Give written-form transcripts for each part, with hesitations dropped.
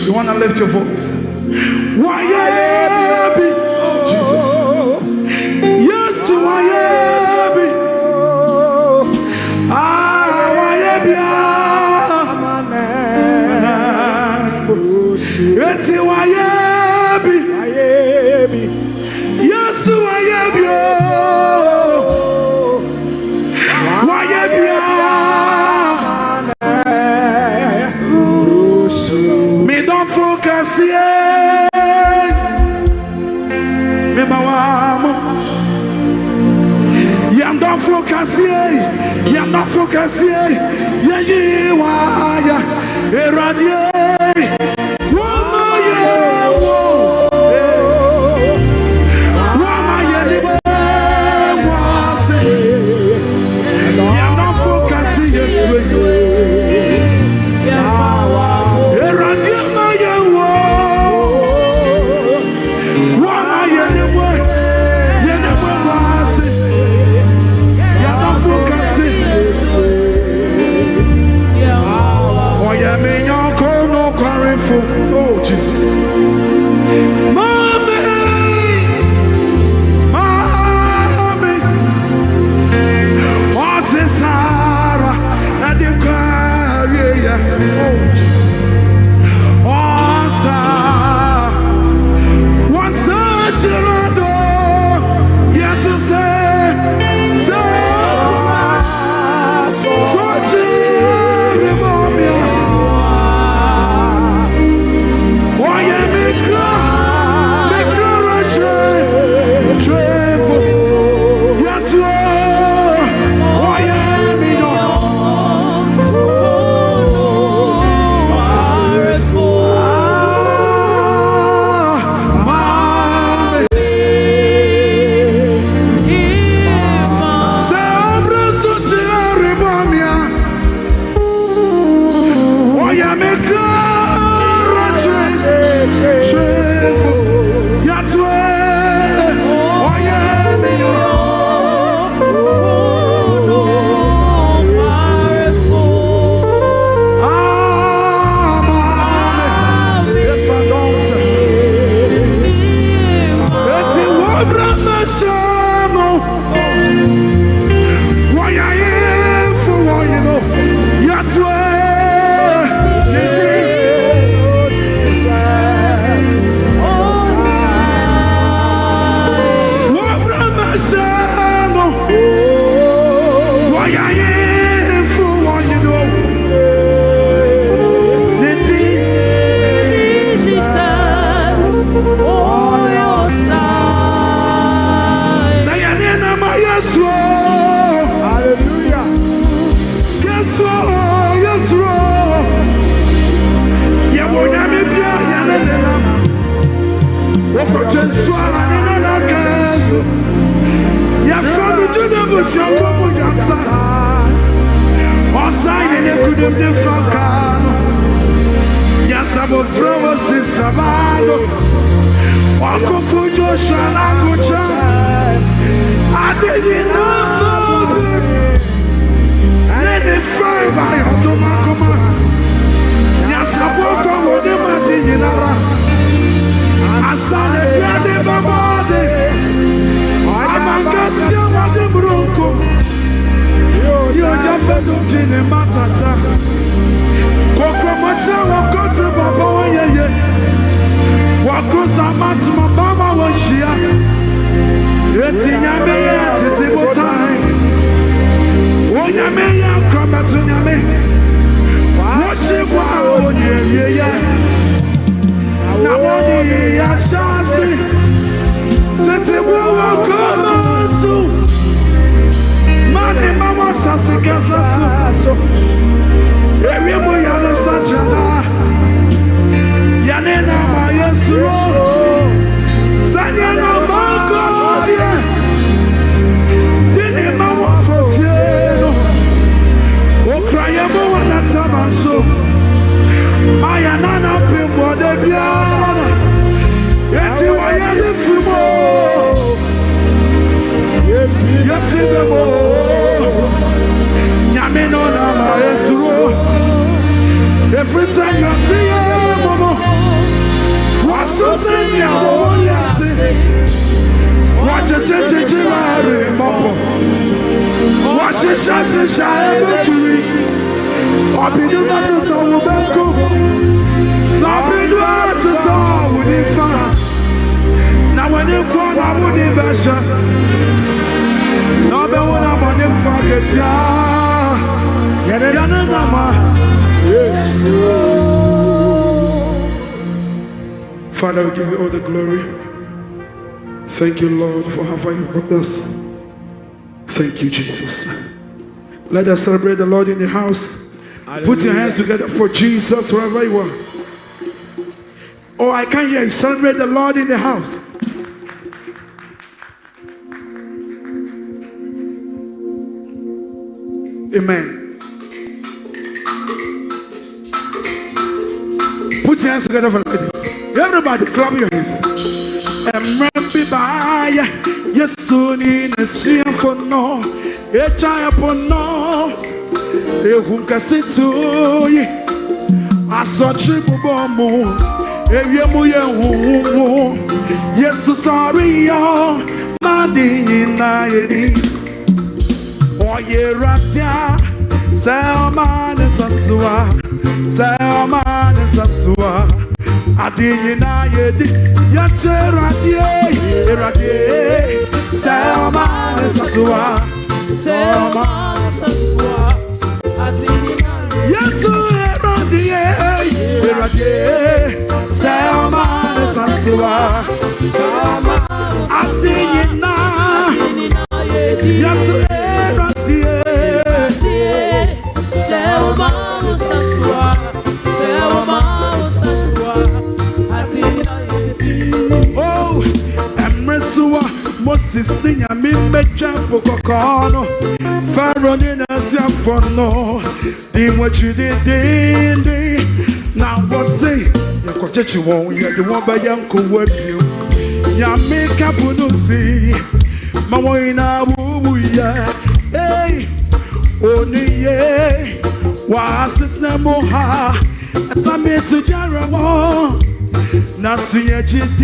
You want to lift your voice? Why be? Jesus. Yes, why be? Why be? It's why be? Yes, why be? Why be? Me don't focus here. Me mawamo. Yam don't focus here. Yam don't focus here. Ya jiwa ya eradie. Wama ye wo. Wama ye ni wase. Yam don't focus here. Oh, Jesus. Mommy, what's this, Sarah? And you carry, oh, Jesus. Oh, Sarah, what's such a door? Yet to say, so Every time you see Wasenya Woliase. Watch a Chari Mopo. Watch a Shasha. Obidu matuto ubeko, obidu matuto udifa. Na wani kwa na wudi besha, na be wona wani faketia. Yana nama. Father, we give you all the glory. Thank you, Lord, for how far you've brought us. Thank you, Jesus. Let us celebrate the Lord in the house. Put your hands together for Jesus wherever you are. Oh, I can't hear you. Celebrate the Lord in the house. Amen. Put your hands together for like this. Everybody, clap your hands. Yes, soon in a sea for no, a child for no. Ehun kasitu yi asochi bubomu ewiemu yehu Yesu sorry yo madini na yedi oye ratia selmane sasua adini na yedi yache radie selmane sasua Yatu eradie, Selma Sasua, Asinina, Yatu eradie, Selma Sasua, Oh, Emresua, Moses, Ninya, Mimecha, Pocono. Pharaoh in a siafono, did what you did. Now, what's say? You got you won't, you're the one by Uncle Web you. Ya make up no see. Mamoina woo ya. Hey, only ye. Was it no more? It's a me to Jaramo. Nasi HD.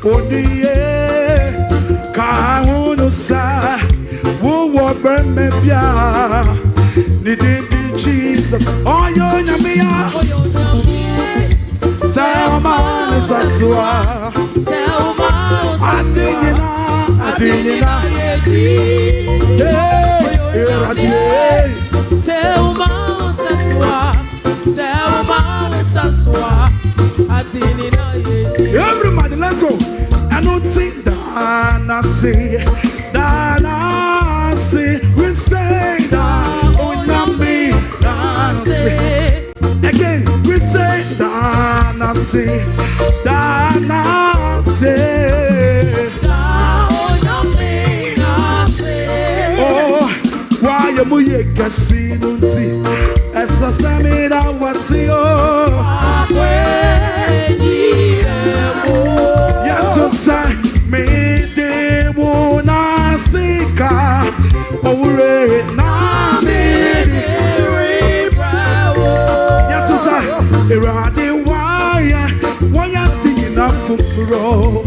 Only ye. Kaunu sa. Who will burn me? Need Jesus. Oh, you're Namia. Selma Sasua. Selma Sasua. Adina. Selma Sasua. Selma Sasua. Adina. Everybody, let's go. I don't see that. I see. We say that, oh Nambi, again, we say that, oh, why you muye kasinunti, esa samira wasio, yato sa me de wonasika. Ore na me Yatusa Irade waya tina fufuro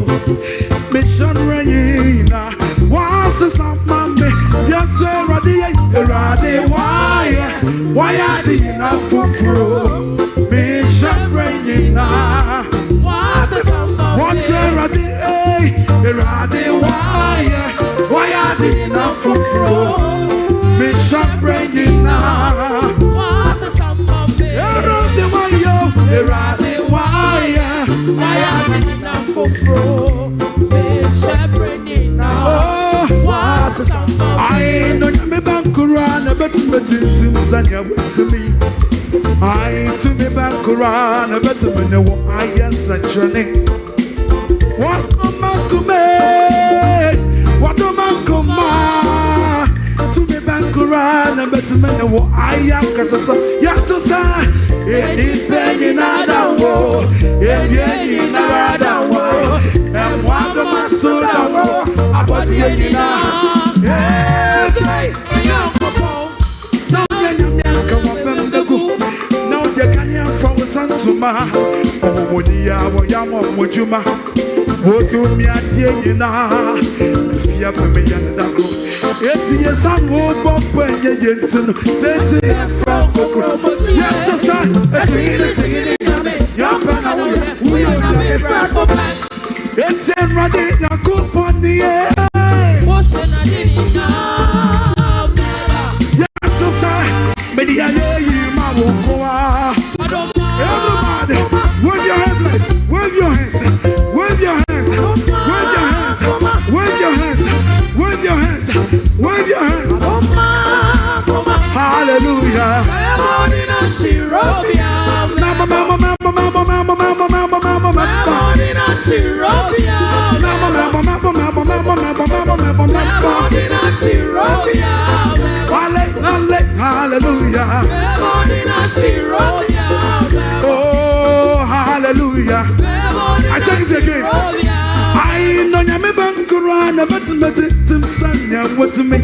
Mission Reina was some mammy Yatu Irade waya tina fufuro Mission Reina was some mammy Irade waya tina fufuro Mission Reina was some mammy Irade waya tina fufuro Mission Reina was some mammy I know you me bankurana but Sanya with me I to me bankurana but me know I am such a name What a man to me bankurana but me know I am Casasa Yatusa any penny nada wo any nada wo and one of my soul about the Edina Now they can hear from Santuma, oh, yawo yamo mojuma. Wotu mi adie nyina. Fia pe me yana dako. Eti yesan wo bompe ye yentino. Seti from kokro. Yes sir. Eti singing yame. Yapa na we na me brako. Eti ready na kuponi e. Wose na dinina. Yes sir. Media ye ma wokoa. Everybody, wave your hands, wave your hands, wave your hands, wave your hands, wave your hands, wave your hands, wave your hands. Hallelujah. Mama, mama, mama, mama, mama, mama, mama, mama, mama, mama. Hallelujah. Oh, hallelujah. I take it again. I know you me bankura na betim sanya what to me.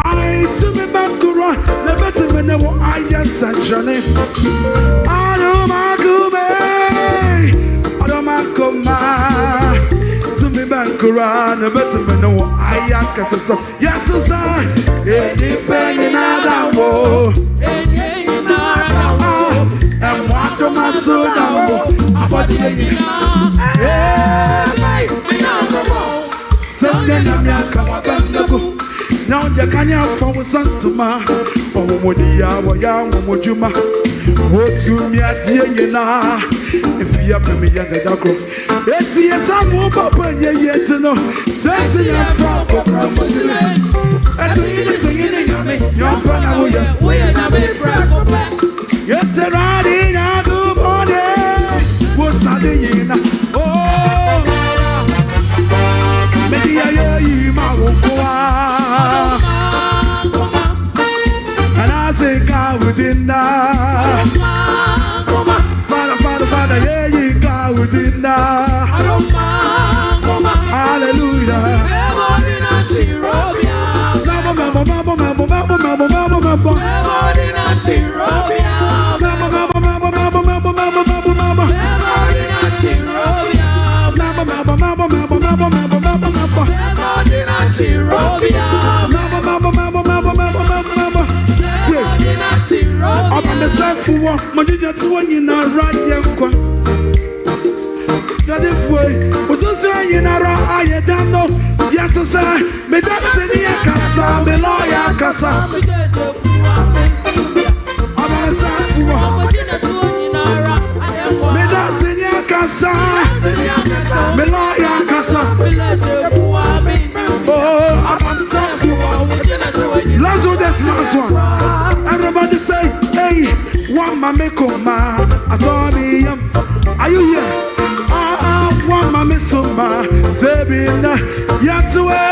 I to me bankura na betim na wo ayan sanjane. Adomakuma to me bankura na betim na wo ayan kasasa. Ya to say any penny na da wo. And what do my soul now? About the now you can't have for Santuma. Oh, Modia, Wayam, Mojuma. What to me at the end now? If you have me at the dark room, it's yes, I'm more papa yet to know. Sensing your front of that's what singing. Your brother, we're not a breath. Yet a riding a good morning was Sadina. Oh, maybe I hear you, my and I think I within that. Father, yeah, you got within that. Hallelujah. I'm the self for my just one in a right yanqua. That if way was also in a I don't know. Yet to say, me that's in the Casa, me lawyer Casa. I'm the self for me that's in the Casa, me lawyer Casa. Oh, I'm self for let's do this last one. Everybody say, hey, one mame koma, atoni are you here? One mame soma, zebina, yatwe,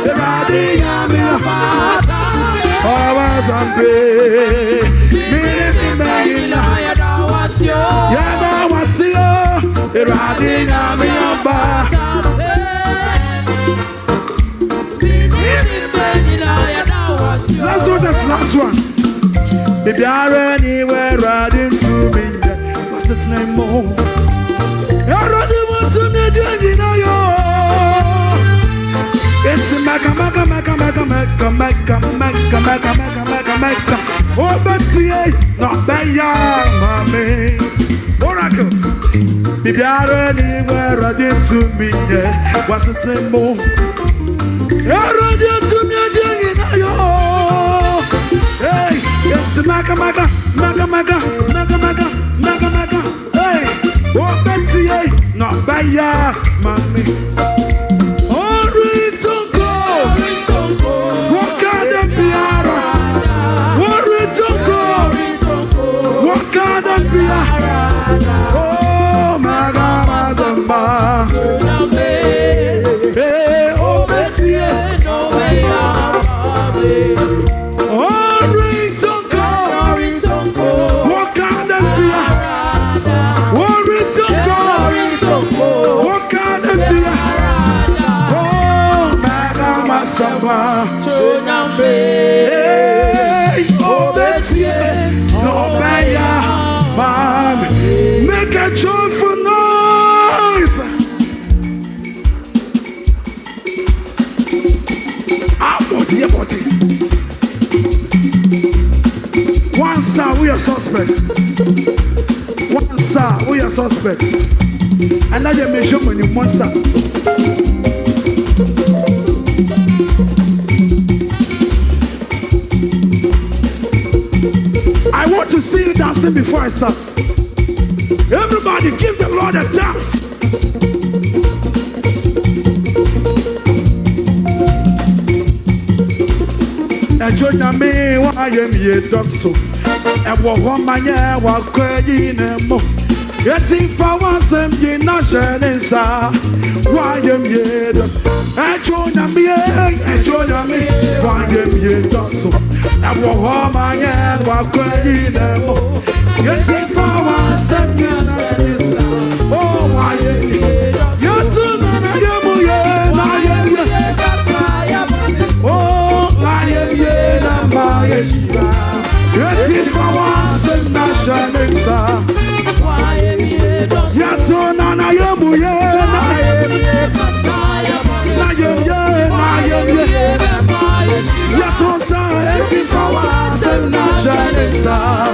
eradi yami, awazambe, minimina, yada wasio, eradi yami yamba. Let's do this last one. Baby, are anywhere riding to me. What's its name more? You're running to me, you know you. It's Maka. Oh, Betty, not by young mommy. Oracle. Baby, are anywhere riding to me. What's its name more? You're running to me, you know you. Hey, it's Maka. Hey, oh Betty, not by ya, mommy. Oh, Ritonko, what kind of piara? Oh, Ritonko, what kind of piara? Oh, Magamazamba. Hey, oh Betty, no way, respect. And now you measure when you monster. I want to see you dancing before I start. Everybody give the Lord a dance. Join me while I am here, so. And what one man, what crying and more. Yet if I want some nation inside, why am here? And join me, why am here, so. And what one man, what crying and more. Yet if I want some nation inside, oh, why am here? Yet I am here. Oh, I am here, and my yet if I want some nation inside. Yet on I am here, yet on side if I want some nation inside.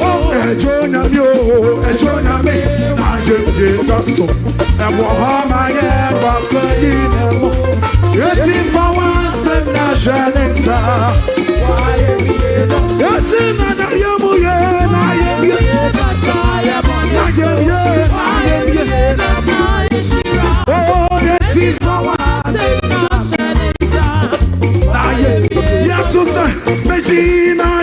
Oh, join me, I am here, so. And what am I ever? Yet if I want some nation inside, why am I here? Yet in I am here, oh, yet if I want some nation inside, I am here. Yet to say, Machina,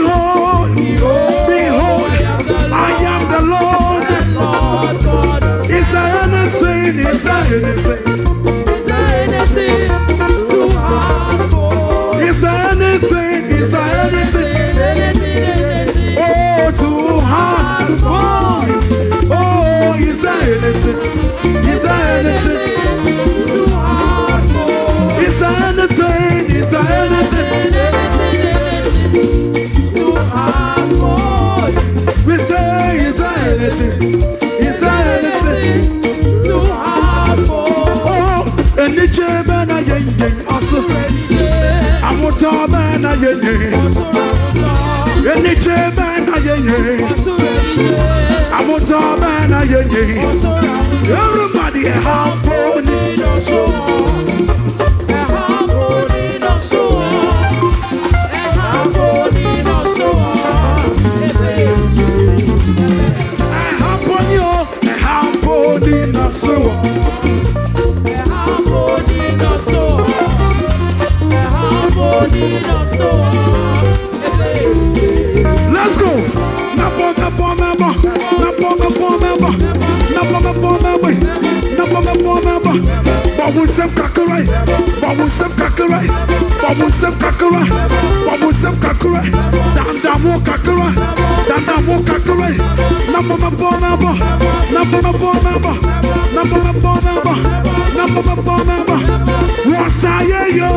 Behold, behold, I am the Lord. Is there anything? Is there anything? Too hard for? Is there anything? Is there anything? Oh, too hard for him. Oh, is there anything? Is there anything? Too hard for? Is there anything? Is there anything? Too hard for? We say, is there anything? Is there anything? Too hard for? Oh, and the chairman again, also. I'm what all man again. And the chairman again. I'm what all man again. Everybody, how pony no so. Let's go. Babusem kakura, babusem kakura, babusem kakura, babusem kakura, dandamo kakura, dandamo kakura. Number what's I yo?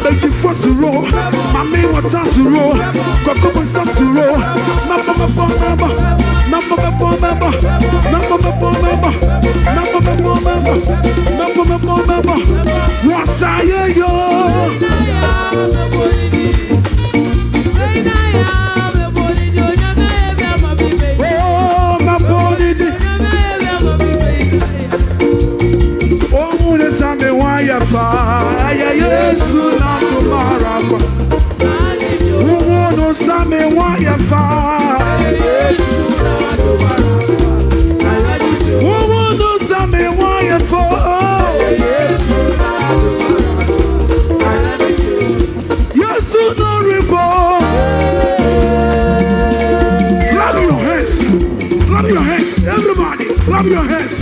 Thank you for the roll. My name was to roll. Coco was to roll. Number what's I yo? Fire, Yesu na kumarapa. Uwo no same waya fire, Yesu na kumarapa. Uwo no same waya fire, Yesu na kumarapa. Yesu no ribo. Clap your hands, clap your hands, everybody, clap your hands.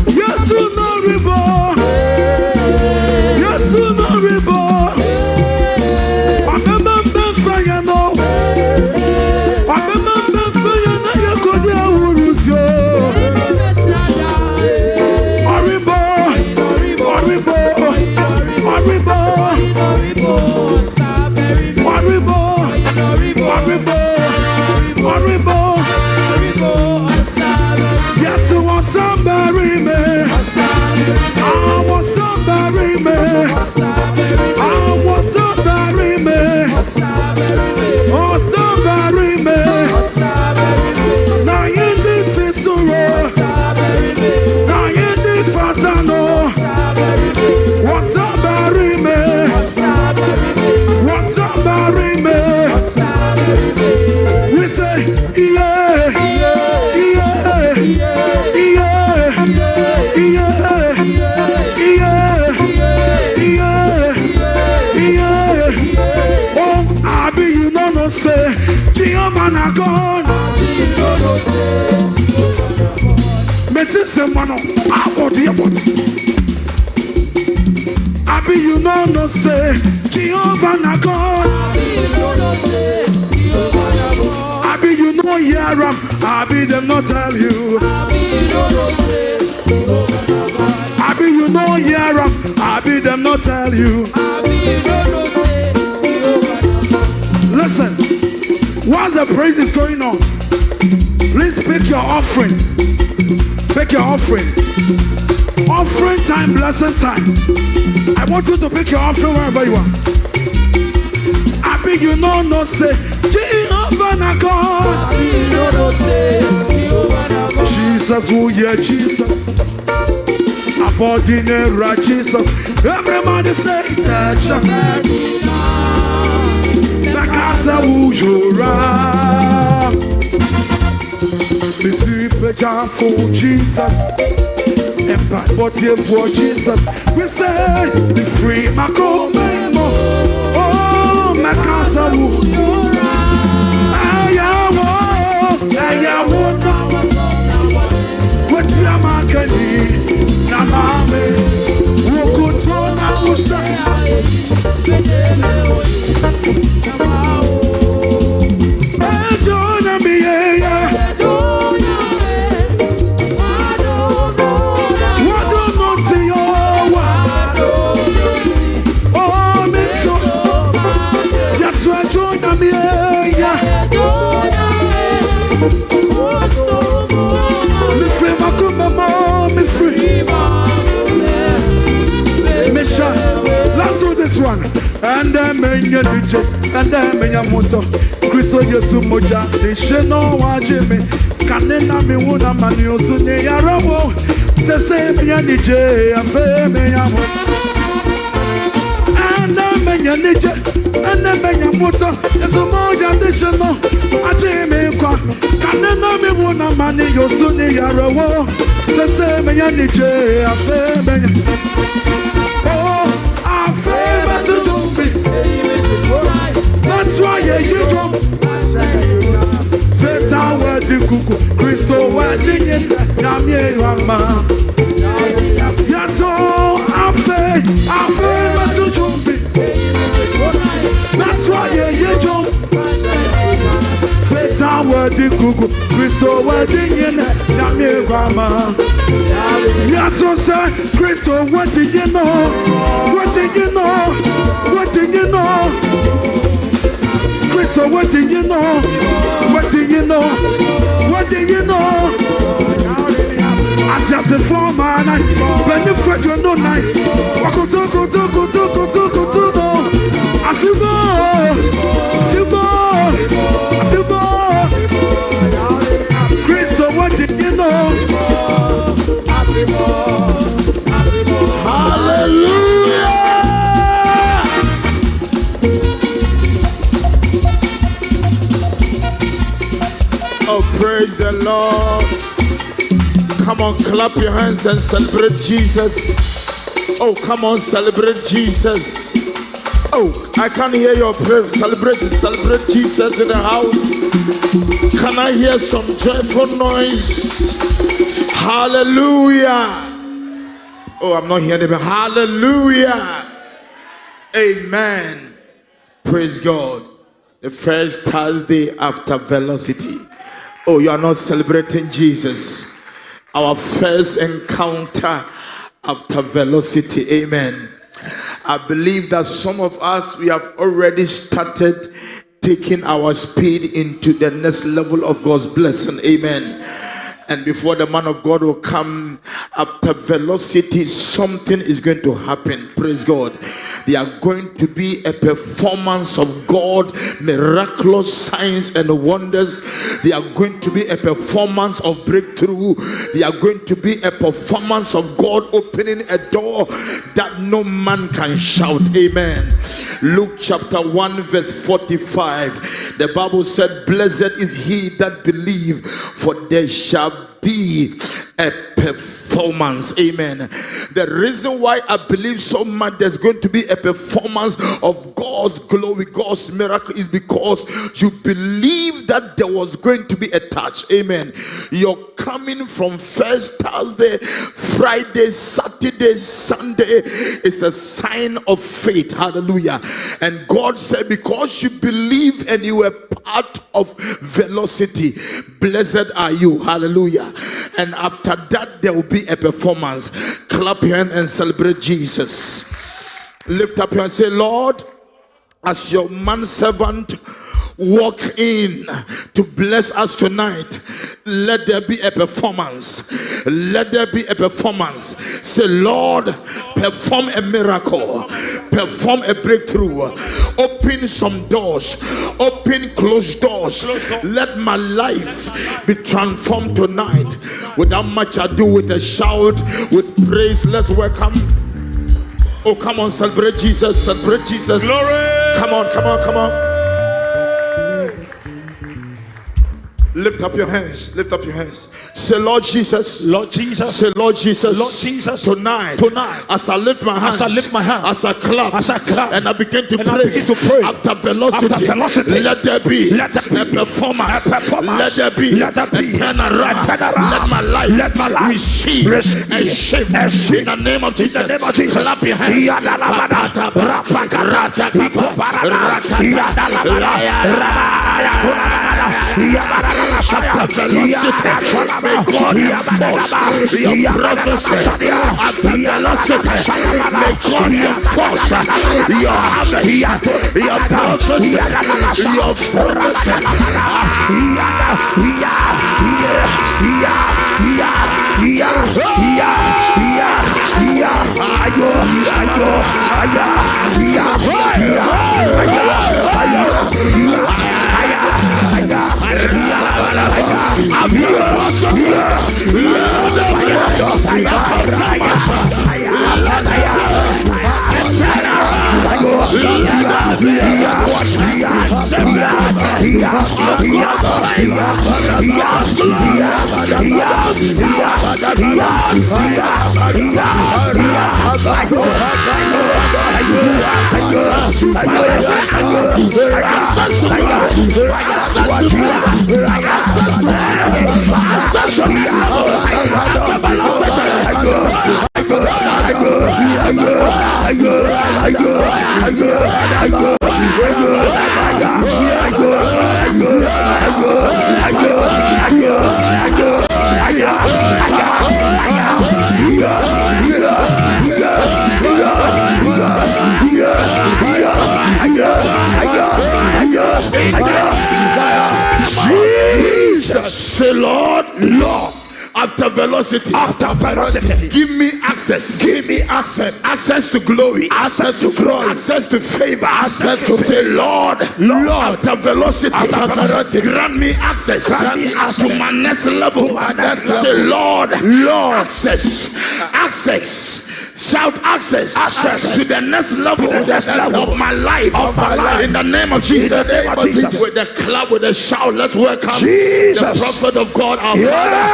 Yesu no ribo. Abi you know no say Jehovah na God. Abi you know Yaram. Abi them not tell you. Abi you know Yaram. Abi them not tell you. Listen, while the praise is going on, please pick your offering. Pick your offering. Offering time, blessing time. I want you to pick your offering wherever you are. I beg you no say Jehovah na God. Jesus, oh yeah, Jesus. Abordinary Jesus. Everybody say touch him. powerful Jesus. Empire, but here for Jesus. We say, be free, Mako Memo. Oh, Makasa Wu. Ayawo, what's your makani? Namame, Wokutona Musa. Ajona Miya. Let's do this one. And then menya DJ, and then menya moto. Christo Yesu moja, they sheno wa Jimmy. Kanena mi wuna mani osune ya robo. Se menya DJ, afe menya moto. And then menya DJ, and then menya moto. Yesu moja they sheno wa Jimmy kwa. Kanena mi wuna mani osune ya robo. Se menya DJ, afe menya. That's why you jump. Say down where the cuckoo, Crystal wedding in Namie Rama. Yato, I to jump. That's why you jump. Say down where the cuckoo, Crystal wedding in Namie Rama. Yato say, Crystal, what did you know? What did you know? What did you know? Crystal, what did you know? What did you know? What did you know? I just a former night, benefit you no night. Wako toko. I feel more. Crystal, what did you know? Hallelujah! Oh, praise the Lord. Come on, clap your hands and celebrate Jesus. Oh, come on, celebrate Jesus. Oh, I can't hear your prayer. Celebrate Jesus in the house. Can I hear some joyful noise? Hallelujah. Oh, I'm not hearing them. Hallelujah. Amen. Praise God. The first Thursday after Velocity. Oh, you are not celebrating Jesus. Our first encounter after Velocity. Amen. I believe that some of us, we have already started taking our speed into the next level of God's blessing. Amen. And before the man of God will come after Velocity, something is going to happen. Praise God. There are going to be a performance of God, miraculous signs and wonders. There are going to be a performance of breakthrough. There are going to be a performance of God opening a door that no man can shout. Amen. Luke chapter 1 verse 45. The Bible said, blessed is he that believe, for there shall be a performance. Amen. The reason why I believe so much there's going to be a performance of God's glory, God's miracle, is because you believe that there was going to be a touch. Amen. You're coming from first Thursday, Friday, Saturday, Sunday. It's a sign of faith. Hallelujah. And God said, because you believe and you were part of Velocity, blessed are you. Hallelujah. And after that, there will be a performance. Clap your hand and celebrate Jesus. Lift up your hand and say, Lord, as your manservant walk in to bless us tonight, let there be a performance. Let there be a performance. Say, Lord, perform a miracle, perform a breakthrough, open some doors, open closed doors. Let my life be transformed tonight. Without much ado, with a shout, with praise, let's welcome. Oh, come on, celebrate Jesus, celebrate Jesus. Glory. Come on. Lift up your hands. Lift up your hands. Say, Lord Jesus. Lord Jesus. Say, Lord Jesus. Lord Jesus. Tonight. As I lift my hands. As I clap. And I begin to pray. After velocity. Let there be a performance. Let there be a turnaround. Let my life receive a shift. In the name of Jesus. Clap your hands. After velocity, may God enforce your prophecy. After velocity, may God enforce your harvest, your prophecy, your prophecy. Jesus, say, Lord, after velocity, give me access, access to glory, access to favor, say, Lord, after velocity, grant me access, to my next level. Say, Lord, access. Shout access to the next level of my life. In the name of Jesus. With the clap, with the shout, let's welcome the prophet of God, our Father,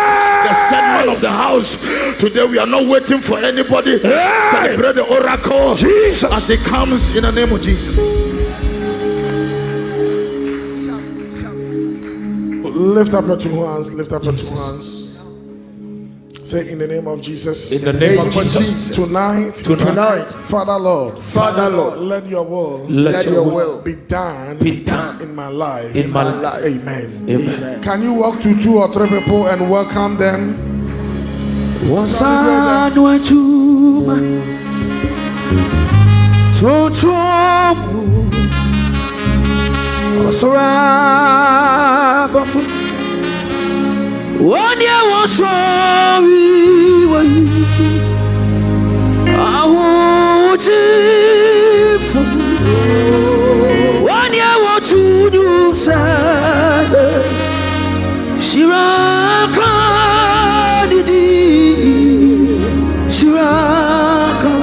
the servant of the house. Today we are not waiting for anybody. Celebrate the oracle as it comes in the name of Jesus. Lift up your two hands. Say, in the name of Jesus. In the name of Jesus. Tonight, Father Lord, let your will be done in my life. Amen. Can you walk to 2 or 3 people and welcome them? One year was sorry, I want it. One year was to do sad. Shiraka, Shiraka.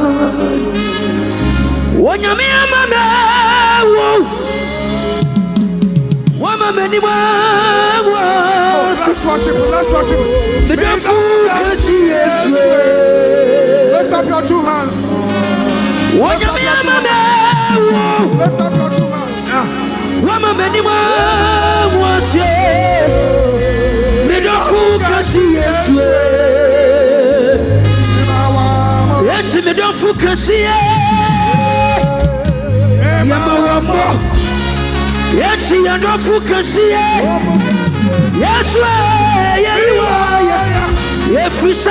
One year, Let's worship. Lift up your 2 hands. Lift up your 2 Yes, if we say,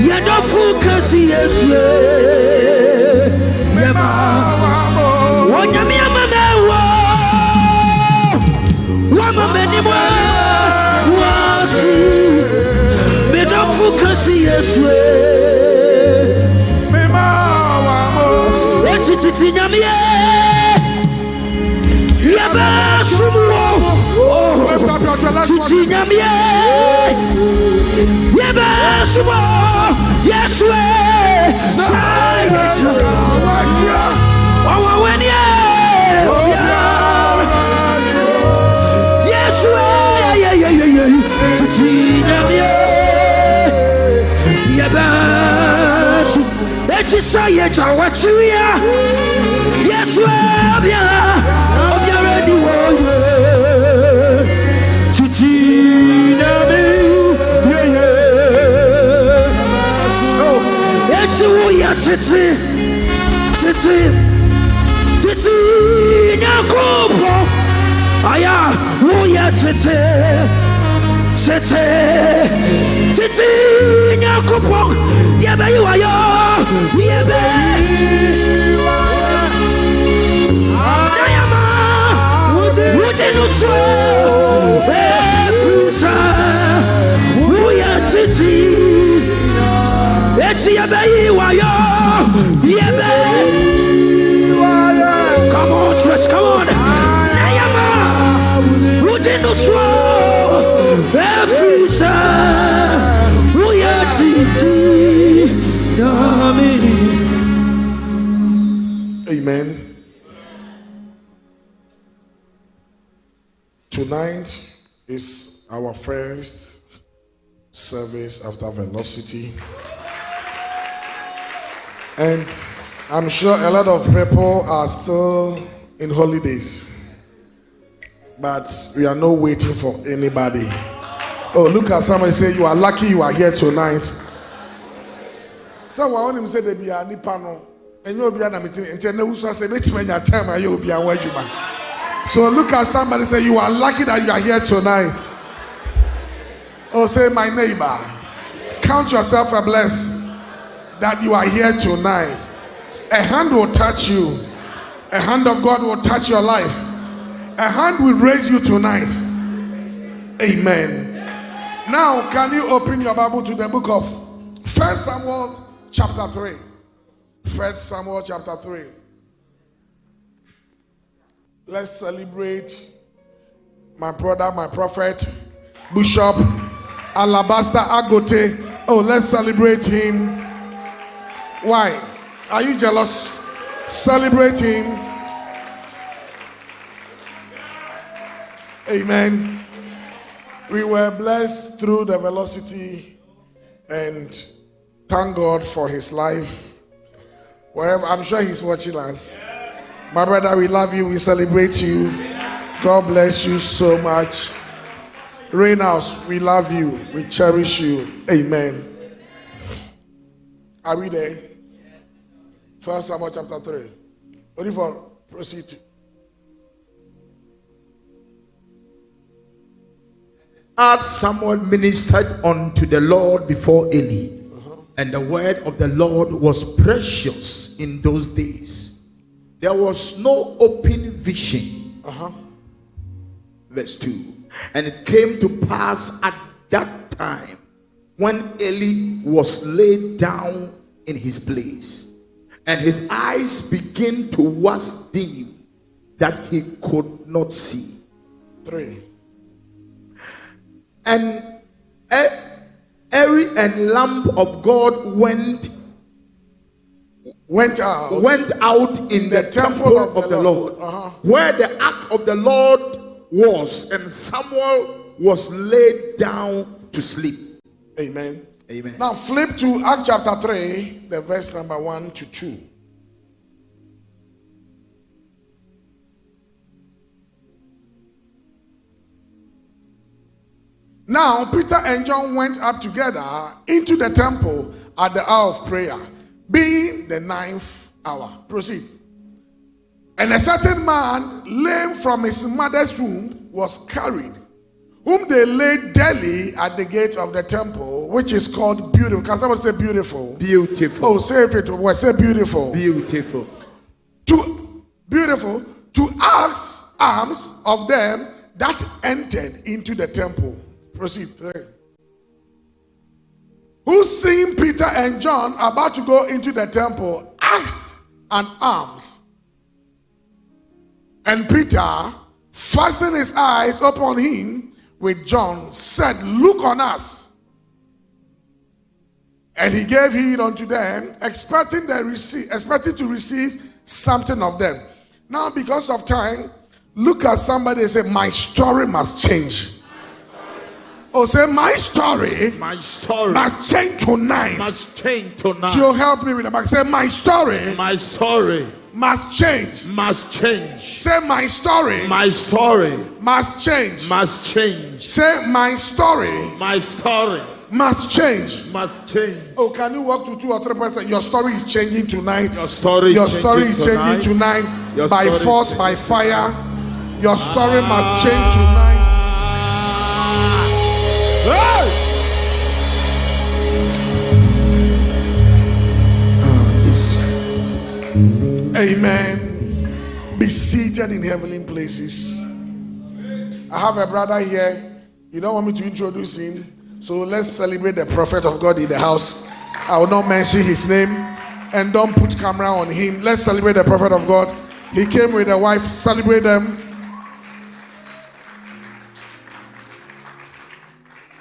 you don't focus, yes, yes, Eti say ye chawachiya. Yes, we obia ready one. Titi nami yeah. Eti wo ya titi nyakopo. Aya wo ya titi nyakopo. Yebe you ayo yebe. Wouldn't so Frusa we are titi Eti yebe wayo yebe. Come on church, come on. Nayama wouldn't so Frusa we are titi. Amen. Tonight is our first service after Velocity. And I'm sure a lot of people are still in holidays. But we are not waiting for anybody. Oh, look at somebody say, you are lucky you are here tonight. Someone him say they be a nipano. And you'll be an meeting and tell you say which man your time and you'll be a wedgeman. So look at somebody say you are lucky that you are here tonight. Oh, say my neighbor, count yourself a blessed that you are here tonight. A hand will touch you. A hand of God will touch your life. A hand will raise you tonight. Amen. Now, can you open your Bible to the book of 1 Samuel chapter 3. 1 Samuel chapter 3. Let's celebrate my brother, my prophet, Bishop Alabaster Agote. Oh, let's celebrate him. Why? Are you jealous? Celebrate him. Amen. We were blessed through the Velocity and thank God for his life. Wherever, I'm sure he's watching us. My brother, we love you. We celebrate you. God bless you so much. Reynolds, we love you. We cherish you. Amen. Are we there? 1 Samuel chapter 3. What if I proceed? As Samuel ministered unto the Lord before Eli, and the word of the Lord was precious in those days. There was no open vision. Verse 2. And it came to pass at that time, when Eli was laid down in his place, and his eyes began to wax dim, that he could not see. 3. And Eri and lamp of God went out in the temple of the Lord, where the ark of the Lord was, and Samuel was laid down to sleep. Amen. Amen. Now flip to Acts chapter 3, the verse number 1 to 2. Now Peter and John went up together into the temple at the hour of prayer, being the 9th hour. Proceed. And a certain man, lame from his mother's womb, was carried, whom they laid daily at the gate of the temple, which is called Beautiful. Can someone say beautiful? Beautiful. Oh, say it. What? Say beautiful. Beautiful. To ask alms of them that entered into the temple. Proceed. 3. Who, seeing Peter and John about to go into the temple, asked an alms. And Peter, fastening his eyes upon him with John, said, "Look on us." And he gave heed unto them, expecting to receive something of them. Now, because of time, look at somebody and say, "My story must change." Oh, say my story must change tonight. So you help me with the back. Say my story must change. Say my story must change. Say my story must change. Oh, can you walk to 2 or 3 persons? Your story is changing tonight. Your story is changing tonight. By force, by fire. Your story must change tonight. Amen. Be seated in heavenly places. I have a brother here. You don't want me to introduce him, so let's celebrate the prophet of God in the house. I will not mention his name, and don't put camera on him. Let's celebrate the prophet of God. He came with a wife. Celebrate them.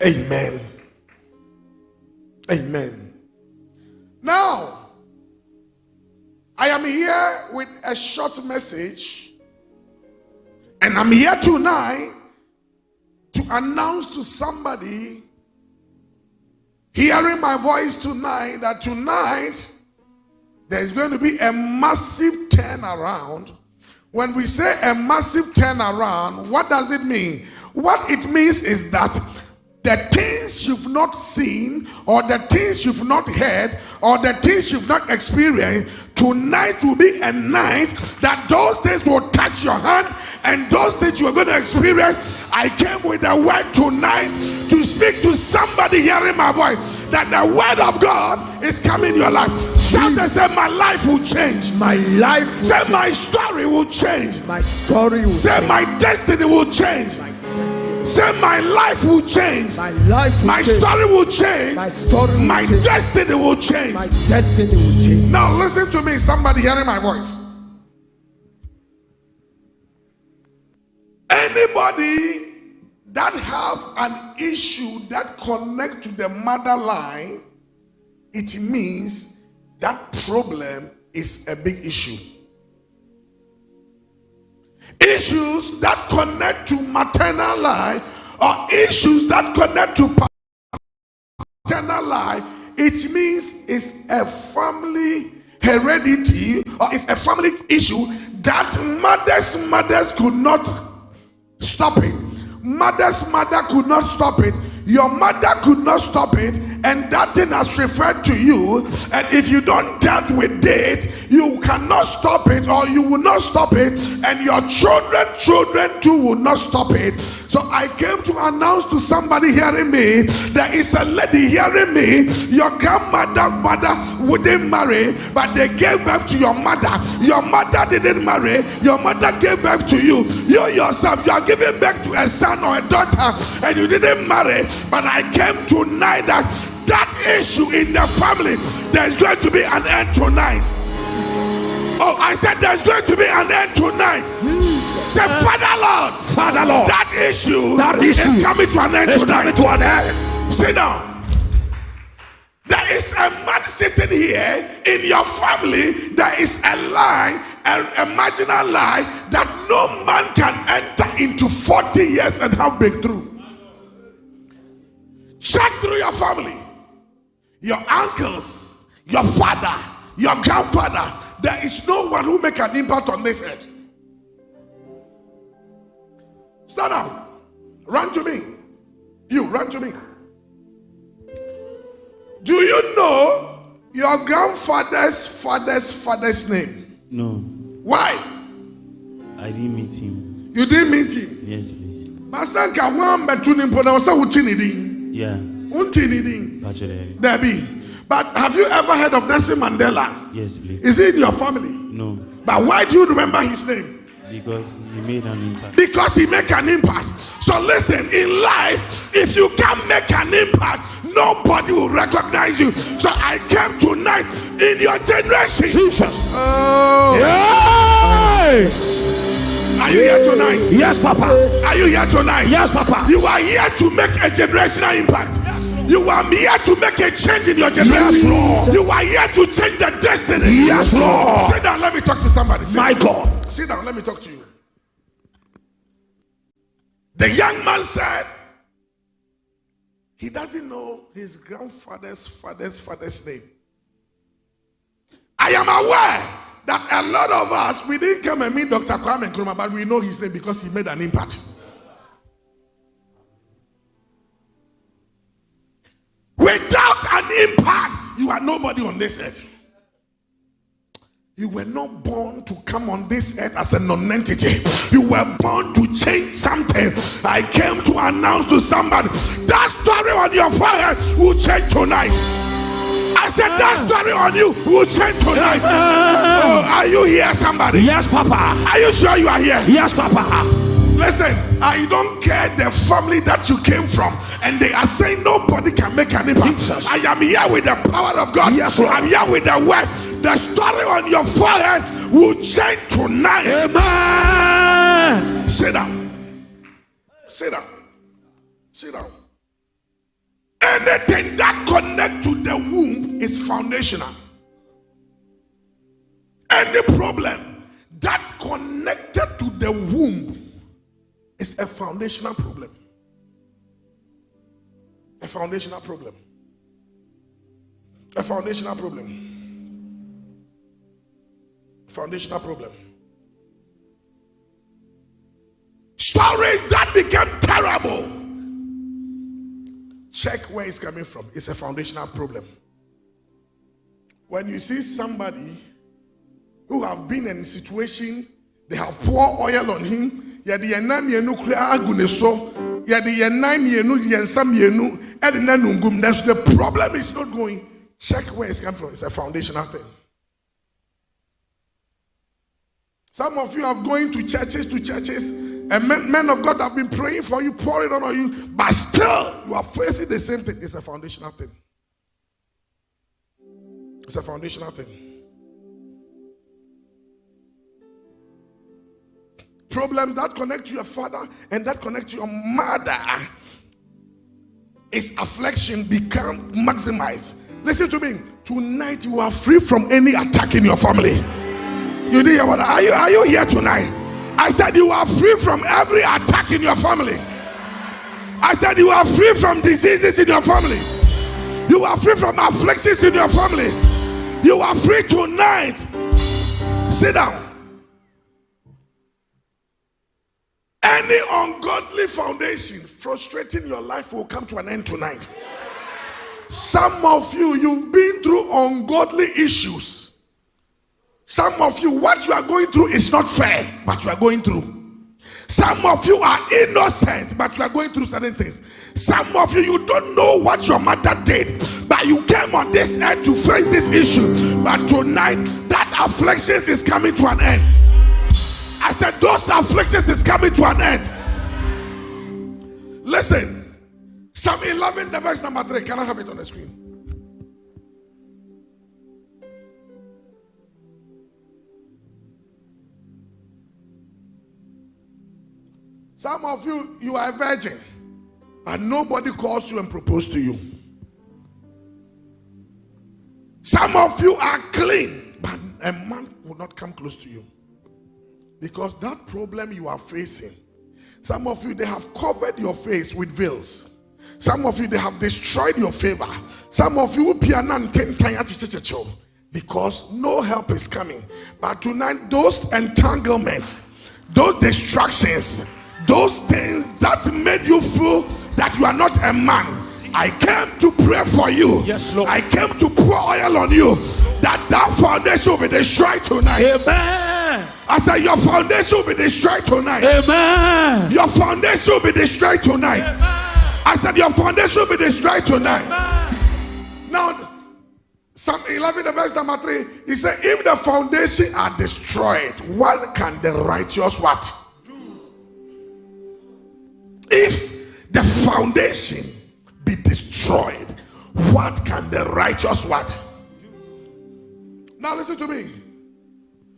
Amen. Amen. Now, I am here with a short message, and I'm here tonight to announce to somebody hearing my voice tonight that tonight there is going to be a massive turnaround. When we say a massive turnaround, what does it mean? What it means is that the things you've not seen, or the things you've not heard, or the things you've not experienced, tonight will be a night that those things will touch your hand, and those things you are going to experience. I came with a word tonight to speak to somebody hearing my voice, that the word of God is coming in your life. Shout and say, my life will change. My life will say, change. my story will change. My story will say, change. my destiny will change. Say, my life will change. My life will my change. Story will change. My story will my change. Destiny will change. My destiny will change. Now listen to me, somebody hearing my voice. Anybody that have an issue that connect to the mother line, it means that problem is a big issue. Issues that connect to maternal line, or issues that connect to paternal line, it means it's a family heredity, or it's a family issue that mothers could not stop it. Mother's mother could not stop it. Your mother could not stop it, and that thing has referred to you. And if you don't deal with it, you cannot stop it, or you will not stop it, and your children too will not stop it. So I came to announce to somebody hearing me, there is a lady hearing me. Your mother wouldn't marry, but they gave birth to your mother. Your mother didn't marry, your mother gave birth to you. You yourself, you are giving birth to a son or a daughter, and you didn't marry. But I came tonight that issue in the family, there's going to be an end tonight. Oh, I said there's going to be an end tonight. Say, Father Lord, that issue is coming to an end tonight. Sit down. There is a man sitting here in your family. There is a lie, a marginal lie, that no man can enter into 40 years and have breakthrough. Check through your family, your uncles, your father, your grandfather. There is no one who make an impact on this earth. Stand up. Run to me. You, run to me. Do you know your grandfather's father's name? No. Why? I didn't meet him. You didn't meet him? Yes, please. Masanka wan betuni mpona wasa utinidin. Yeah. Untinidin. Actually. Debbie. But have you ever heard of Nelson Mandela? Yes, please. Is he in your family? No. But why do you remember his name? Because he made an impact. Because he make an impact. So listen, in life, if you can't make an impact, nobody will recognize you. So I came tonight in your generation. Jesus. Oh. Yes. Are you here tonight? Yes, Papa. Are you here tonight? Yes, Papa. You are here to make a generational impact. You are here to make a change in your generation. Yes, Lord. You are here to change the destiny. Yes, Lord. Sit down, let me talk to somebody. My God. Sit down, let me talk to you. The young man said, He doesn't know his grandfather's father's name. I am aware that a lot of us, we didn't come and meet Dr. Kwame Nkrumah, but we know his name because he made an impact. Without an impact, you are nobody on this earth. You were not born to come on this earth as a non-entity. You were born to change something. I came to announce to somebody, that story on your forehead will change tonight. I said that story on you will change tonight. Oh, are you here, somebody? Yes, Papa. Are you sure you are here? Yes, Papa. Listen, I don't care the family that you came from, and they are saying nobody can make an impact. Jesus. I am here with the power of God. Yes, Lord. I'm here with the word. The story on your forehead will change tonight. Amen. Sit down. Sit down. Sit down. Anything that connects to the womb is foundational. Any problem that connected to the womb is a foundational problem. A foundational problem. A foundational problem. Foundational problem. Stories that became terrible. Check where it's coming from. It's a foundational problem. When you see somebody who have been in a situation, they have poured oil on him. The problem is not going. Check where it's coming from. It's a foundational thing. Some of you have going to churches, and men of God have been praying for you, pouring on you, but still you are facing the same thing. It's a foundational thing. It's a foundational thing. Problems that connect to your father and that connect to your mother, its affliction become maximized. Listen to me. Tonight you are free from any attack in your family. You didn't hear what? Are you here tonight? I said you are free from every attack in your family. I said you are free from diseases in your family. You are free from afflictions in your family. You are free tonight. Sit down. Any ungodly foundation frustrating your life will come to an end tonight. Some of you, you've been through ungodly issues. Some of you, what you are going through is not fair, but you are going through. Some of you are innocent, but you are going through certain things. Some of you, you don't know what your mother did, but you came on this earth to face this issue. But tonight, that affliction is coming to an end. I said, those afflictions is coming to an end. Listen, Psalm 11, the verse number 3. Can I have it on the screen? Some of you, you are a virgin, but nobody calls you and proposes to you. Some of you are clean, but a man will not come close to you. Because that problem you are facing, some of you, they have covered your face with veils. Some of you, they have destroyed your favor. Some of you, because no help is coming. But tonight, those entanglements, those distractions, those things that made you feel that you are not a man, I came to pray for you. Yes, Lord. I came to pour oil on you, that foundation will be destroyed tonight. Amen. I said your foundation will be destroyed tonight. Amen. Your foundation will be destroyed tonight. Amen. I said your foundation will be destroyed tonight. Amen. Now, Psalm 11, the verse number 3, he said, if the foundation are destroyed, what can the righteous what? If the foundation be destroyed, what can the righteous what? Now listen to me.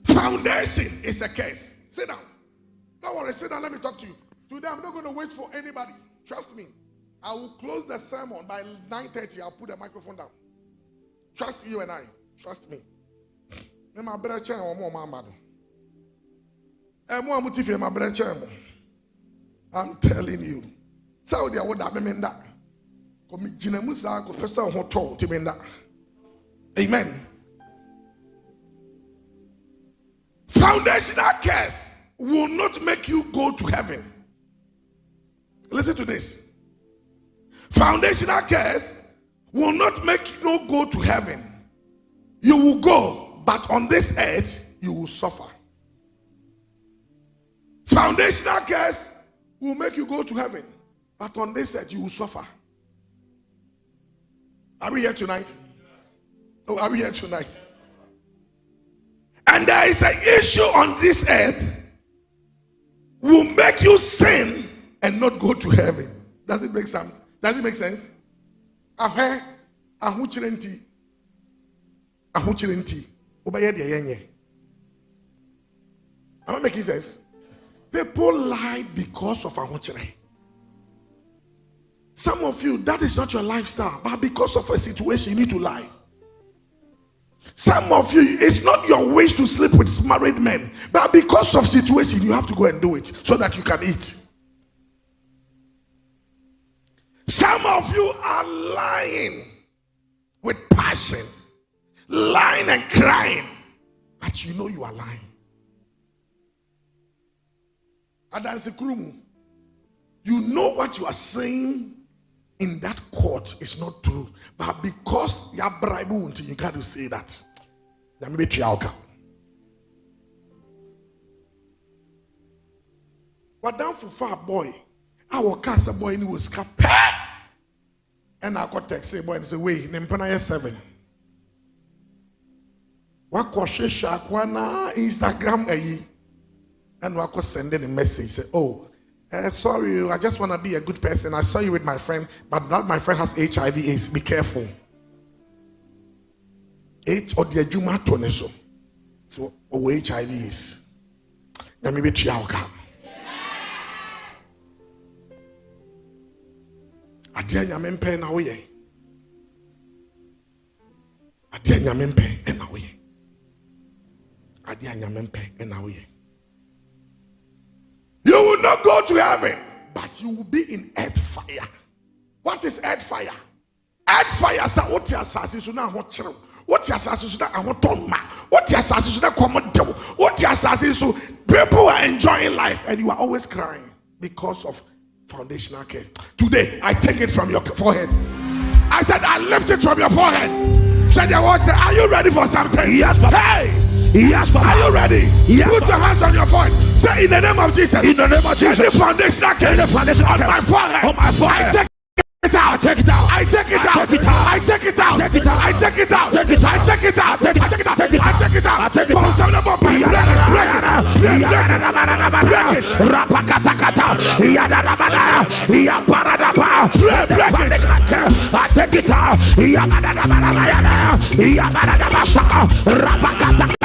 Foundation is a case. Sit down. Don't worry, sit down, let me talk to you. Today I'm not going to wait for anybody. Trust me. I will close the sermon by 9:30. I'll put the microphone down. Trust you and I. Trust me. I'm telling you. Amen. Foundational curse will not make you go to heaven. Listen to this. Foundational curse will not make you not go to heaven. You will go, but on this earth, you will suffer. Foundational curse will make you go to heaven, but on this earth, you will suffer. Are we here tonight? Oh, are we here tonight? And there is an issue on this earth will make you sin and not go to heaven. Does it make sense? Does it make sense? Am I making sense? People lie because of ahuchere. Some of you, that is not your lifestyle, but because of a situation, you need to lie. Some of you, it's not your wish to sleep with married men, but because of situation, you have to go and do it so that you can eat. Some of you are lying with passion, lying and crying, but you know you are lying. You know what you are saying in that court is not true, but because you are bribed, you got to say that. What down for far boy? Our cast boy and he was cap. And I got text say boy and say wait, Nempana 7. What kwashesha kwana Instagram and what was sending a message say, oh, sorry, I just want to be a good person. I saw you with my friend, but not my friend has HIV/AIDS. Be careful. H or the Juma Toneso. So HIV is. Let me be trialka. Adia nyamempe na woye. Adia nyamempe na woye. Adia nyamempe na woye. You will not go to heaven, but you will be in earth fire. What is earth fire? Earth fire sa what your assassin so na what chero. What your assassin so na ahoton ma. What your assassin so na common devil. What your assassin so people are enjoying life and you are always crying because of foundational curse. Today I take it from your forehead. I said I lift it from your forehead. Said the Lord said, are you ready for something? Yes, Papa. Hey! Yes, Papa. Are you ready? Yes, Put your hands on your forehead. Say in the name of Jesus. In the name of Jesus. Any foundational curse on my forehead. On my forehead. I take it out. Take it out. I take it out. Take it out. I take it out. Take it out. I take it out. Take it out. I take it out. Take it out. I take it out. Take it out. I take it out. I take it out. Break it. Rapakatakata. Yadadabada. Yaparadapa. I take it out. Yabadabada. Yabadabasa. Rapakataka.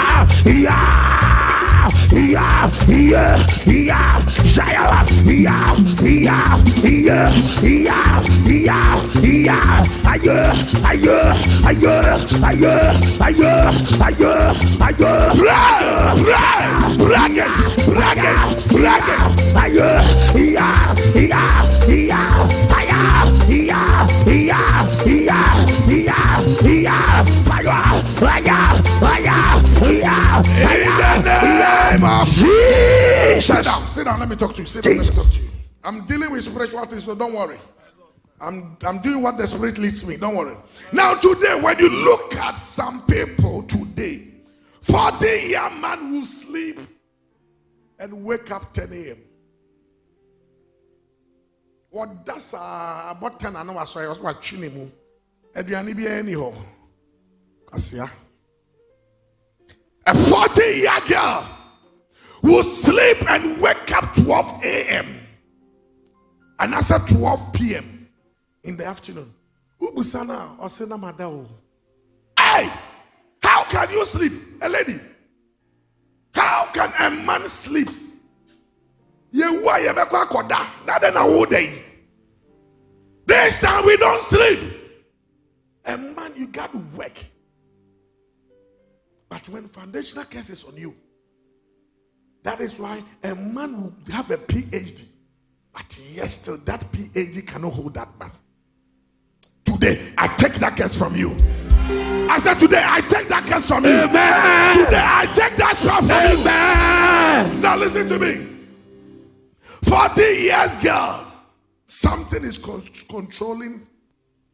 Sit down, let me talk to you. Sit down, let me talk to you. I'm dealing with spiritual things, so don't worry. I'm doing what the Spirit leads me. Don't worry. Now today, when you look at some people today, 40-year man will sleep and wake up 10 a.m. What does about 10 I know I saw I was watching him. Adriani be anyhow. Kasia. A 40-year girl will sleep and wake up 12 a.m. and I said 12 p.m. in the afternoon. Ubusana or Sena Madao. Hey, how can you sleep? A lady. How can a man sleep? This time we don't sleep. A man, you got to work. But when foundational curse is on you, that is why a man will have a PhD. But yes, still that PhD cannot hold that man. Today, I take that curse from you. I said, today, I take that curse from you. Amen. Today, I take that spell from you. Amen. Now, listen to me. 40 years, girl. Something is controlling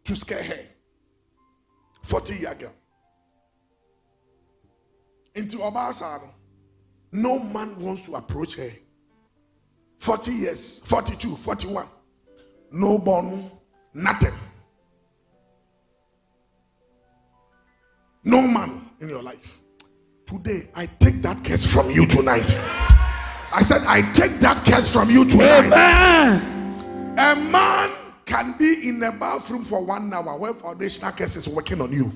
to scare her. 40-year girl. Into Obasa, no man wants to approach her. 40 years, 42, 41. No born, nothing. No man in your life. Today, I take that curse from you tonight. I said, I take that curse from you tonight. Amen. A man can be in the bathroom for 1 hour when foundational curse is working on you.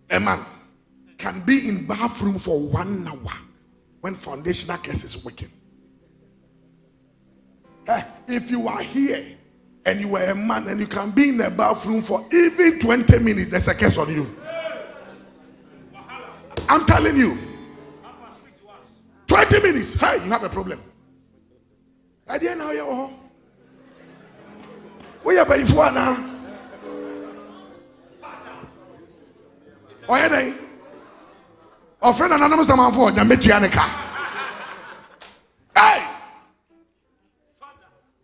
A man can be in bathroom for 1 hour when foundational curse is working. If you are here and you are a man and you can be in the bathroom for even 20 minutes, there's a curse on you. I'm telling you. 20 minutes, hey, you have a problem. I didn't know you. We are by for now. Oh, yeah, they. Oh, friend, anonymous amount for the Metrianica. Hey,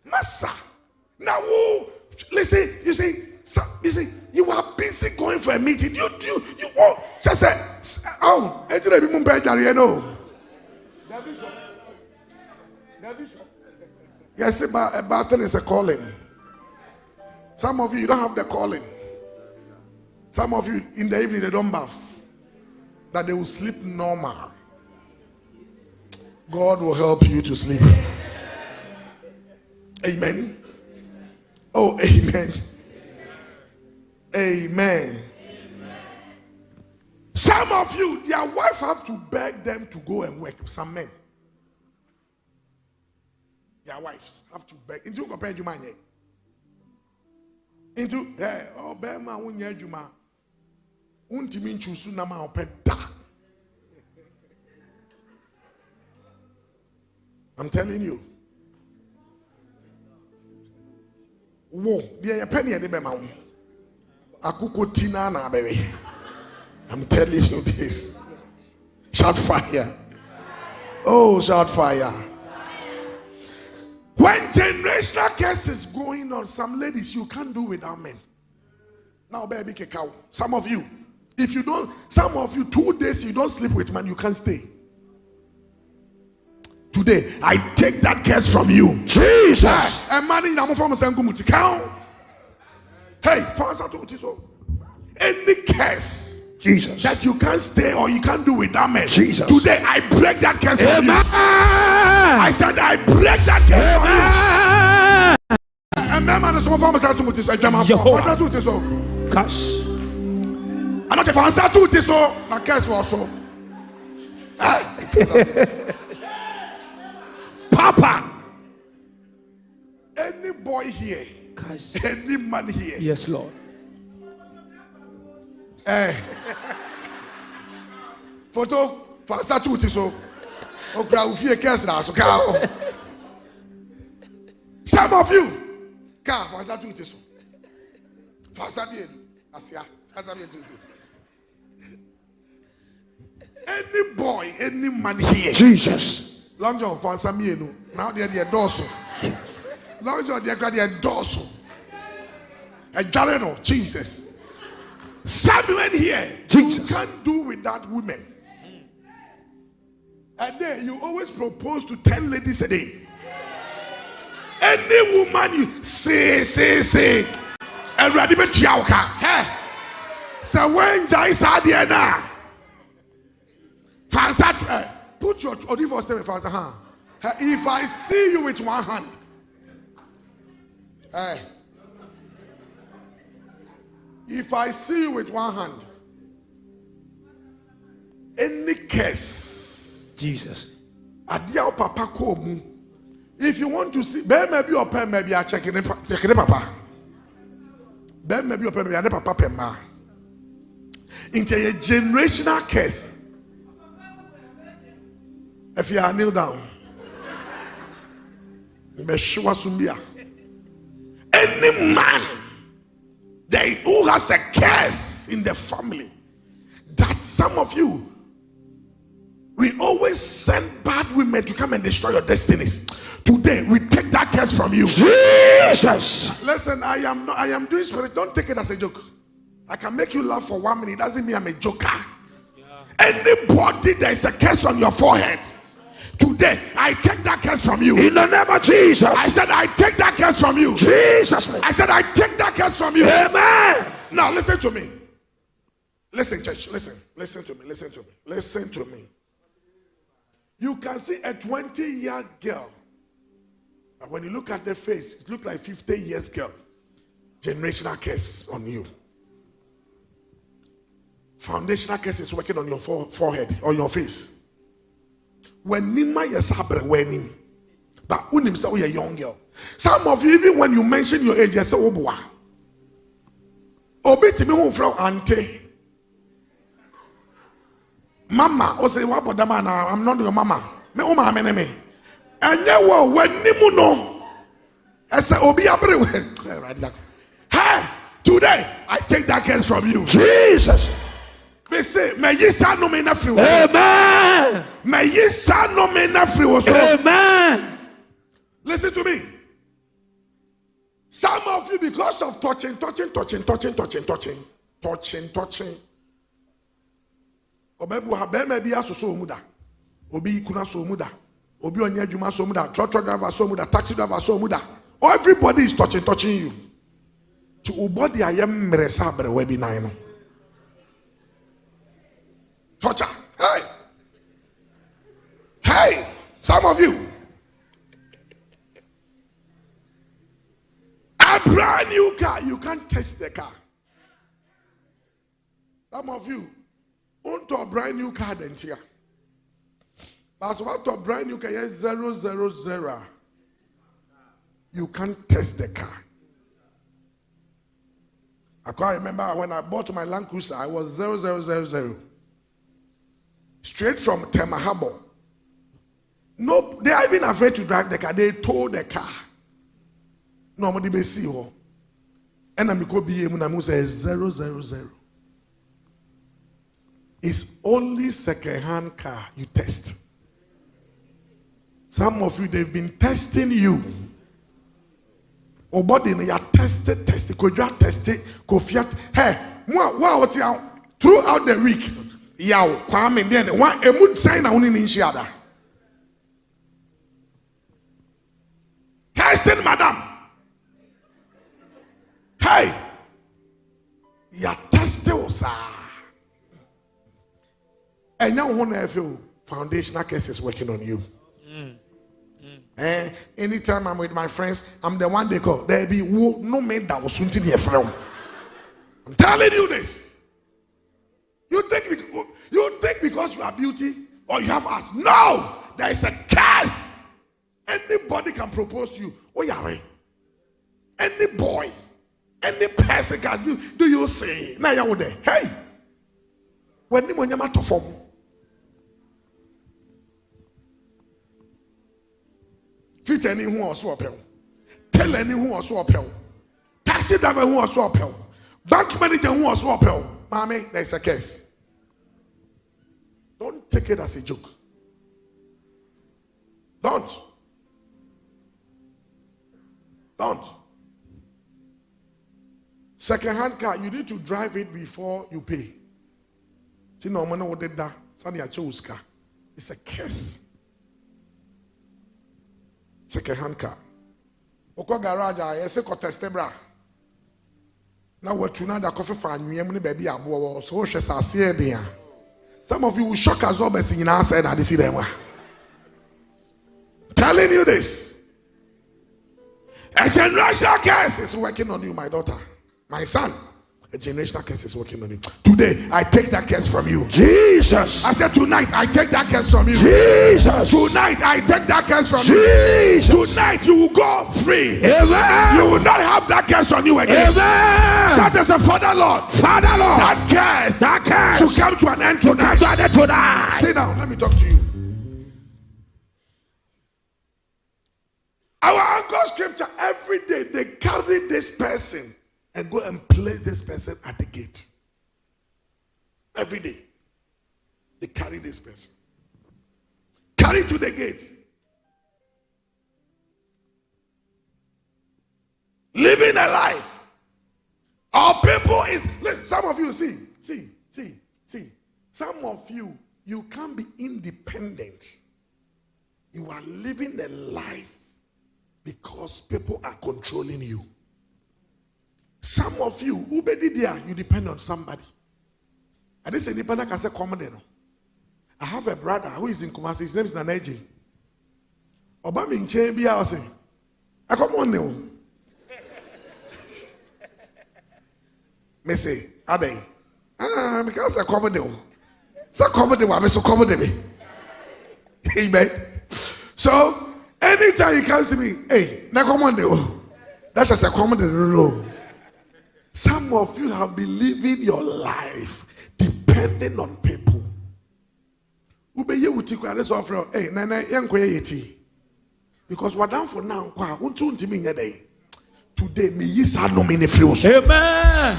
Massa. Now, listen, you see, you are busy going for a meeting. You won't just say, oh, it's a bit more better, you know. Yes, a bathing is a calling. Some of you don't have the calling. Some of you in the evening they don't bath. That they will sleep normal. God will help you to sleep. Amen. Oh, amen. Amen. Some of you, their wife have to beg them to go and work. Some men. Their wives have to beg. Into compare Juma. Into oh Bema unye Juma. Untimin chusu nama opeda. I'm telling you. Whoa, the penny and the Bema. Akuko tina na baby. I'm telling you this. Shout fire. Oh, shout fire. When generational curse is going on, some ladies, you can't do without men. Now, baby, cow. Some of you, if you don't, some of you, 2 days you don't sleep with man, you can't stay. Today, I take that curse from you. Jesus. A man in the form of Sangumuti cow. Hey, any curse. Jesus. That you can't stay or you can't do without men. Jesus. Today I break that curse from you. Amen. I said I break that curse from you. And man, some of us are to this. I jam up. What's to this? Cash. I'm not a fan. To this. My curse also. Papa. Any boy here, Cash. any man here. Yes, Lord. Photo. Fansa to this. Oh, crowd fear curse now. So cow. Some of you. Car fansa to this. Fansa did. Asia. Fansa did it. Any boy, any man here. Jesus. Long John fansa me no. Now they are dorsal. Long John they are dorsal. A jareno. Jesus. Some men here. Jesus. You can't do without women. A day you always propose to 10 ladies a day. Any woman you say. And ready to chiauka. Hey. So when Jai Sadiana. Fansa, put your divorce step Fansa. If I see you with one hand. Hey. If I see you with one hand, any curse, Jesus. adia papa komu. If you want to see, ben maybe your pen maybe I check it papa. Ben maybe your pen maybe I papa pema. Into a generational curse. If you are kneel down, Any man who has a curse in the family, that some of you, we always send bad women to come and destroy your destinies. Today we take that curse from you. Jesus. Listen, I am doing spirit. Don't take it as a joke. I can make you laugh for 1 minute. It doesn't mean I'm a joker. Anybody there is a curse on your forehead, today I take that curse from you. In the name of Jesus. I said I take that curse from you. Jesus. I said I take that curse from you. Amen. Now listen to me. Listen, church. Listen to me. Listen to me. You can see a 20-year girl, but when you look at the face, it looks like 50 years girl. Generational curse on you. Foundational curse is working on your forehead or your face. When Nima Yasabre wenim, but unim say you're a young girl. Some of you, even when you mention your age, you say Oboa. Obiti me from auntie. Mama, or say what about man? I'm not your mama. Me oma ameneme. And you were when nimu no. I say Obi abre. Hey, today I take that curse from you. Jesus. Me say, may ye son no me na free. Amen. May ye son no me na free. Amen. Listen to me. Some of you, because of touching. Obebu habe me bi asoso omuda. Obi kuna so omuda. Obi onye adwuma so omuda. Truck driver so omuda. Taxi driver so omuda. Everybody is touching you. To ubodi ayem mresa bre webi nine. Torture. Hey, some of you. A brand new car, you can't test the car. Some of you own to a brand new car then here. That's what a brand new car is 000. You can't test the car. I can't remember when I bought my Land Cruiser, I was 0000. Straight from Temahabo. No, they are even afraid to drive the car. They tow the car. Nobody may see her. And I'm going to say 000. It's only second-hand car you test. Some of you, they've been testing you. Or body, you are tested. Could you test it? Hey, what throughout the week? Yaw, kwame then one a mood sign on in Shiada. Testing, madam. Hey, ya tested, sir. And now one of you foundational case is working on you. Anytime I'm with my friends, I'm the one they call. There be no man that was soon to be a friend. I'm telling you this. You think because you are beauty or you have us. No! There is a curse. Anybody can propose to you. Oh, yeah. Any boy, any person can you. Do you say? Now you're there. Hey! When you want to form. Fit any who are so appeal. Tell any who are so appeal. Taxi driver who are so appeal. Bank manager who are so appeal. Mommy, there is a case. Don't take it as a joke. Don't. Second-hand car, you need to drive it before you pay. It's a curse. Second-hand car. Oko garage, I say ko testebra. Now what you know that coffee for new baby abo so she say there. Some of you will shock as well, but in our side, I see them. Telling you this. A generational curse is working on you, my daughter. My son. A generational curse is working on you. Today, I take that curse from you. Jesus. I said tonight, I take that curse from you. Jesus. Tonight, I take that curse from Jesus. you. Tonight, you will go free. Amen. You will not have that curse on you again. Amen. Shout as a Father Lord. Father Lord. That curse should come to an end tonight. Sit down. Let me talk to you. Our anchor scripture, every day they carry this person and go and place this person at the gate. Every day. They carry this person. Carry to the gate. Living a life. Our people is, some of you see. Some of you, you can't be independent. You are living a life because people are controlling you. Some of you, who be there, you depend on somebody. And this independent can say, I have a brother who is in Kumasi. His name is Naneji. Obama in Chambi, I say, I come on now. Me say, Ade, because I come now. So come now, I'm so come me. Amen. So anytime he comes to me, hey, now come on now. That's just a common no. Some of you have been living your life depending on people. Because we're down for now. Today, me is no many free. Amen.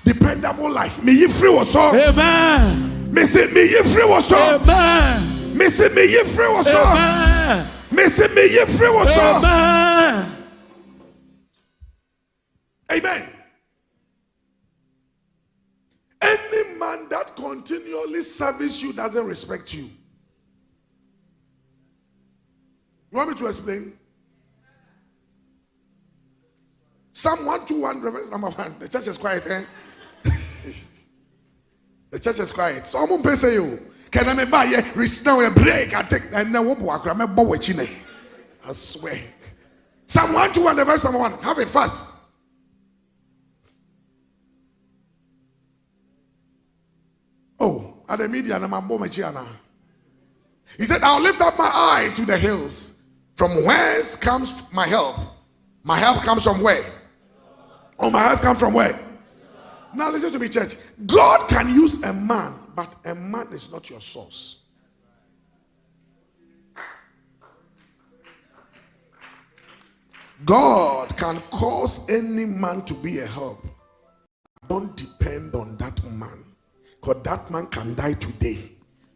Dependable life. Me ye free was so. Amen. Me say me ye free was so. Amen. Me say me ye free was so. Amen. Me say me ye free was so. Amen. Amen. Any man that continually serves you doesn't respect you. You want me to explain? Psalm 121, verse number 1. The church is quiet, eh? The church is quiet. So I'm going to say you. Can I buy a restore a break? I take and now what I'm a I swear. Psalm 121, verse number 1. Have it fast. Oh, at the media, he said, I'll lift up my eye to the hills. From whence comes my help? My help comes from where? Oh, my help comes from where? Now listen to me, church. God can use a man, but a man is not your source. God can cause any man to be a help. Don't depend on that man. Because that man can die today.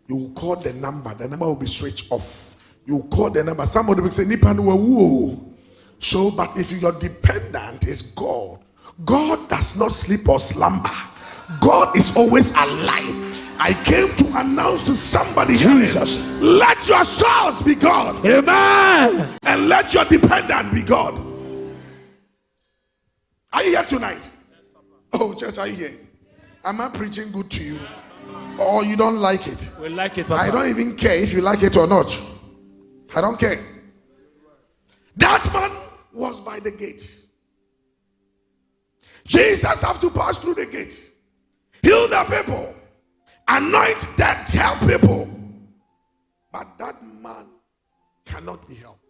You will call the number will be switched off. You will call the number. Somebody will say, whoa. So, but if your dependent is God, God does not sleep or slumber. God is always alive. I came to announce to somebody, Jesus, let your source be God. Amen. And let your dependent be God. Are you here tonight? Oh, church, are you here? Am I preaching good to you? Or you don't like it? We like it, Papa. I don't even care if you like it or not. I don't care. That man was by the gate. Jesus have to pass through the gate. Heal the people. Anoint that, help people. But that man cannot be helped.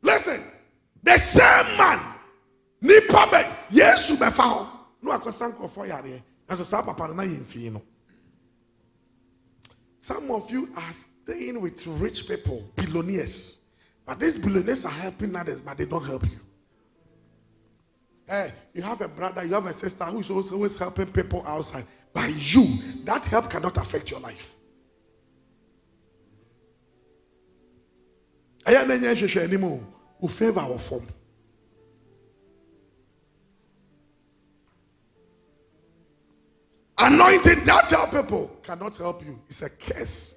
Listen. The same man, nipa be Yesu be fa ho no akosan krofo yare and so papa na yemfi no. Some of you are staying with rich people, billionaires, but these billionaires are helping others, but they don't help you. Hey, you have a brother, you have a sister who is also always helping people outside. By you, that help cannot affect your life. Aya na nya hwehwe animo. Who favor our form. Anointing that help people cannot help you. It's a curse.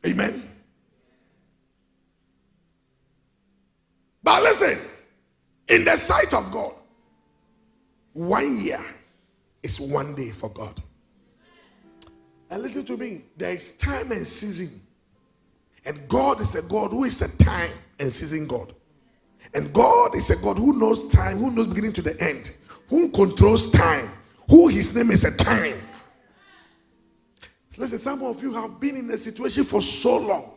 Amen. But listen, in the sight of God, 1 year is 1 day for God. And listen to me, there is time and season. And God is a God who is a time and season God. And God is a God who knows time, who knows beginning to the end, who controls time, who his name is a time. So listen, some of you have been in a situation for so long,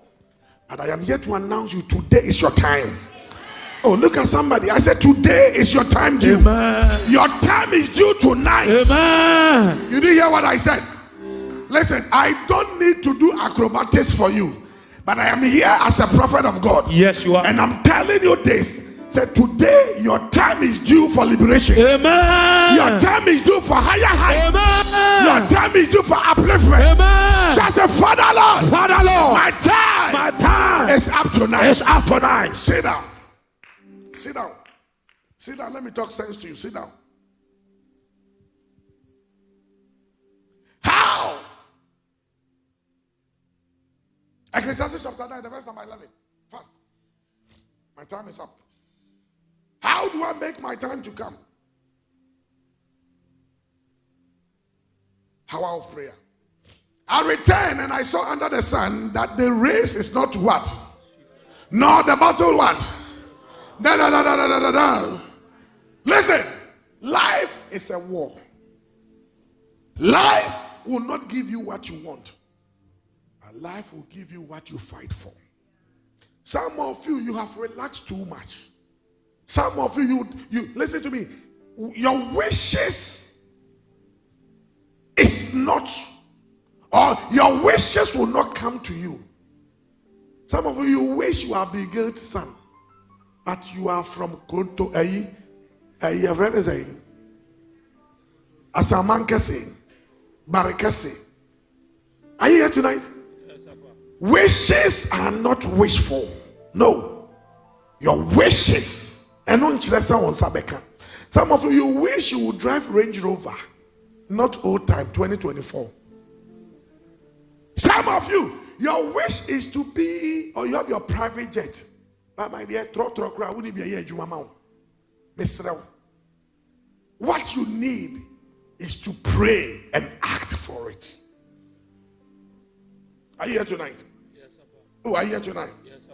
but I am here to announce you, today is your time. Oh, look at somebody. I said, today is your time due. Amen. Your time is due tonight. Amen. You didn't hear what I said? Listen, I don't need to do acrobatics for you, but I am here as a prophet of God. Yes, you are. And I'm telling you this. Said today your time is due for liberation. Amen. Your time is due for higher heights. Amen. Your time is due for upliftment. Amen. Just a Father Lord. Father Lord. My time is up tonight. It's up tonight. Sit down. Sit down. Sit down. Let me talk sense to you. Sit down. How? Ecclesiastes chapter 9, the verse number 11. Fast. My time is up. How do I make my time to come? Hour of prayer. I returned and I saw under the sun that the race is not what? Nor the battle what? Listen, life is a war. Life will not give you what you want. Life will give you what you fight for. Some of you have relaxed too much. Some of you listen to me. Your wishes is not, or your wishes will not come to you. Some of you wish you are Bigil's son, but you are from Konto Asamankese, Barakese. Are you here tonight? Yes, sir. Wishes are not wishful. No. Your wishes. Some of you wish you would drive Range Rover, not old type 2024. Some of you, your wish is to be, or you have your private jet. But my dear, what you need is to pray and act for it. Are you here tonight? Yes, sir. Oh, are you here tonight? Yes, sir.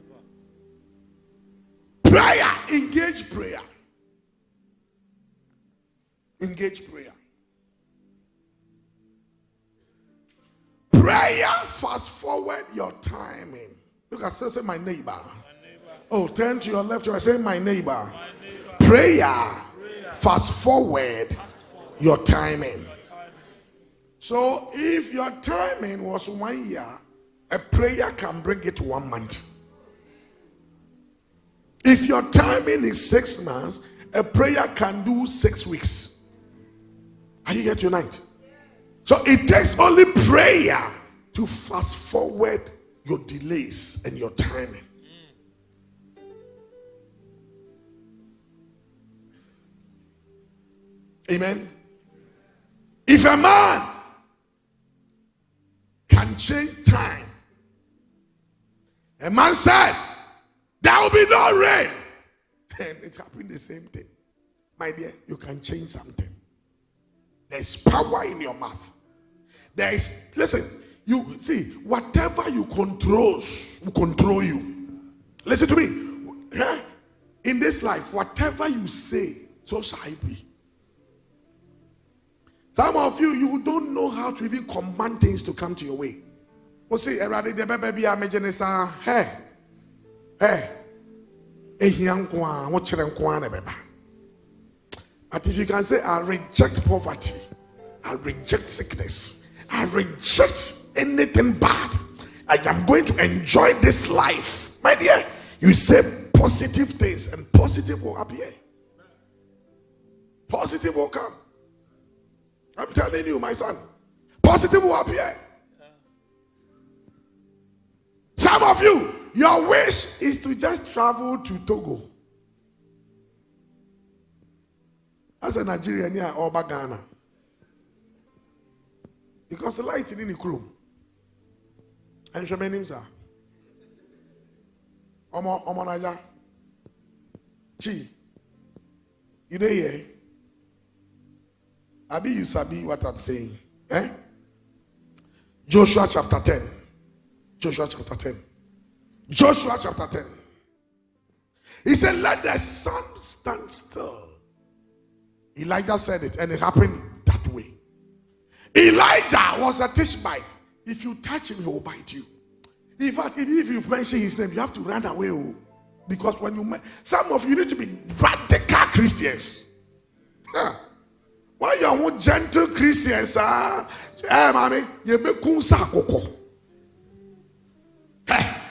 Prayer, engage prayer. Engage prayer. Prayer fast forward your timing. Look at say my neighbor. Oh, turn to your left. I say my neighbor. Prayer fast forward your timing. So if your timing was 1 year, a prayer can bring it to 1 month. If your timing is 6 months, a prayer can do 6 weeks. Are you here tonight? So it takes only prayer to fast forward your delays and your timing. Amen. If a man can change time, a man said, there will be no rain. And it's happening the same thing. My dear, you can change something. There's power in your mouth. There is, listen, you see, whatever you control will control you. Listen to me. In this life, whatever you say, so shall it be. Some of you, you don't know how to even command things to come to your way. But see, hey, but if you can say, I reject poverty, I reject sickness, I reject anything bad, I am going to enjoy this life. My dear, you say positive things and positive will appear. Positive will come. I'm telling you, my son, positive will appear. Some of you, your wish is to just travel to Togo. As a Nigerian, yeah, or Ghana. Because the light in the crew. And your names are Omo Naja. Chi. You there here? Abi, you sabi what I'm saying. Eh? Joshua chapter 10. Joshua chapter 10. Joshua chapter 10. He said, let the sun stand still. Elijah said it, and it happened that way. Elijah was a Tishbite. If you touch him, he will bite you. In fact, even if you've mentioned his name, you have to run away. Because when you some of you need to be radical Christians. Huh. Why you are more gentle Christians? Mommy, you be koko.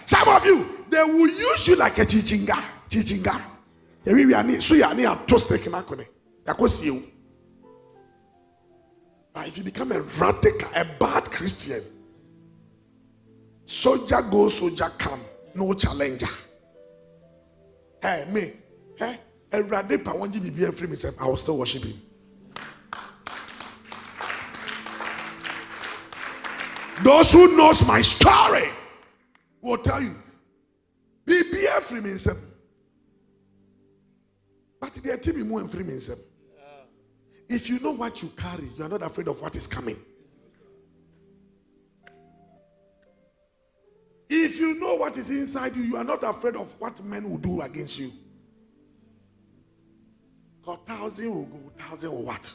Some of you, they will use you like a chichinga. We are need so you are near toast taking akone. You. But if you become a radical, a bad Christian, soldier go, soldier come, no challenger. Hey, me, hey, a radical, I want you to be free myself. I will still worship him. Those who knows my story will tell you, be free myself. But they are telling me more free myself. If you know what you carry, you are not afraid of what is coming. If you know what is inside you, you are not afraid of what men will do against you. Because 1,000 will go, 1,000 will what?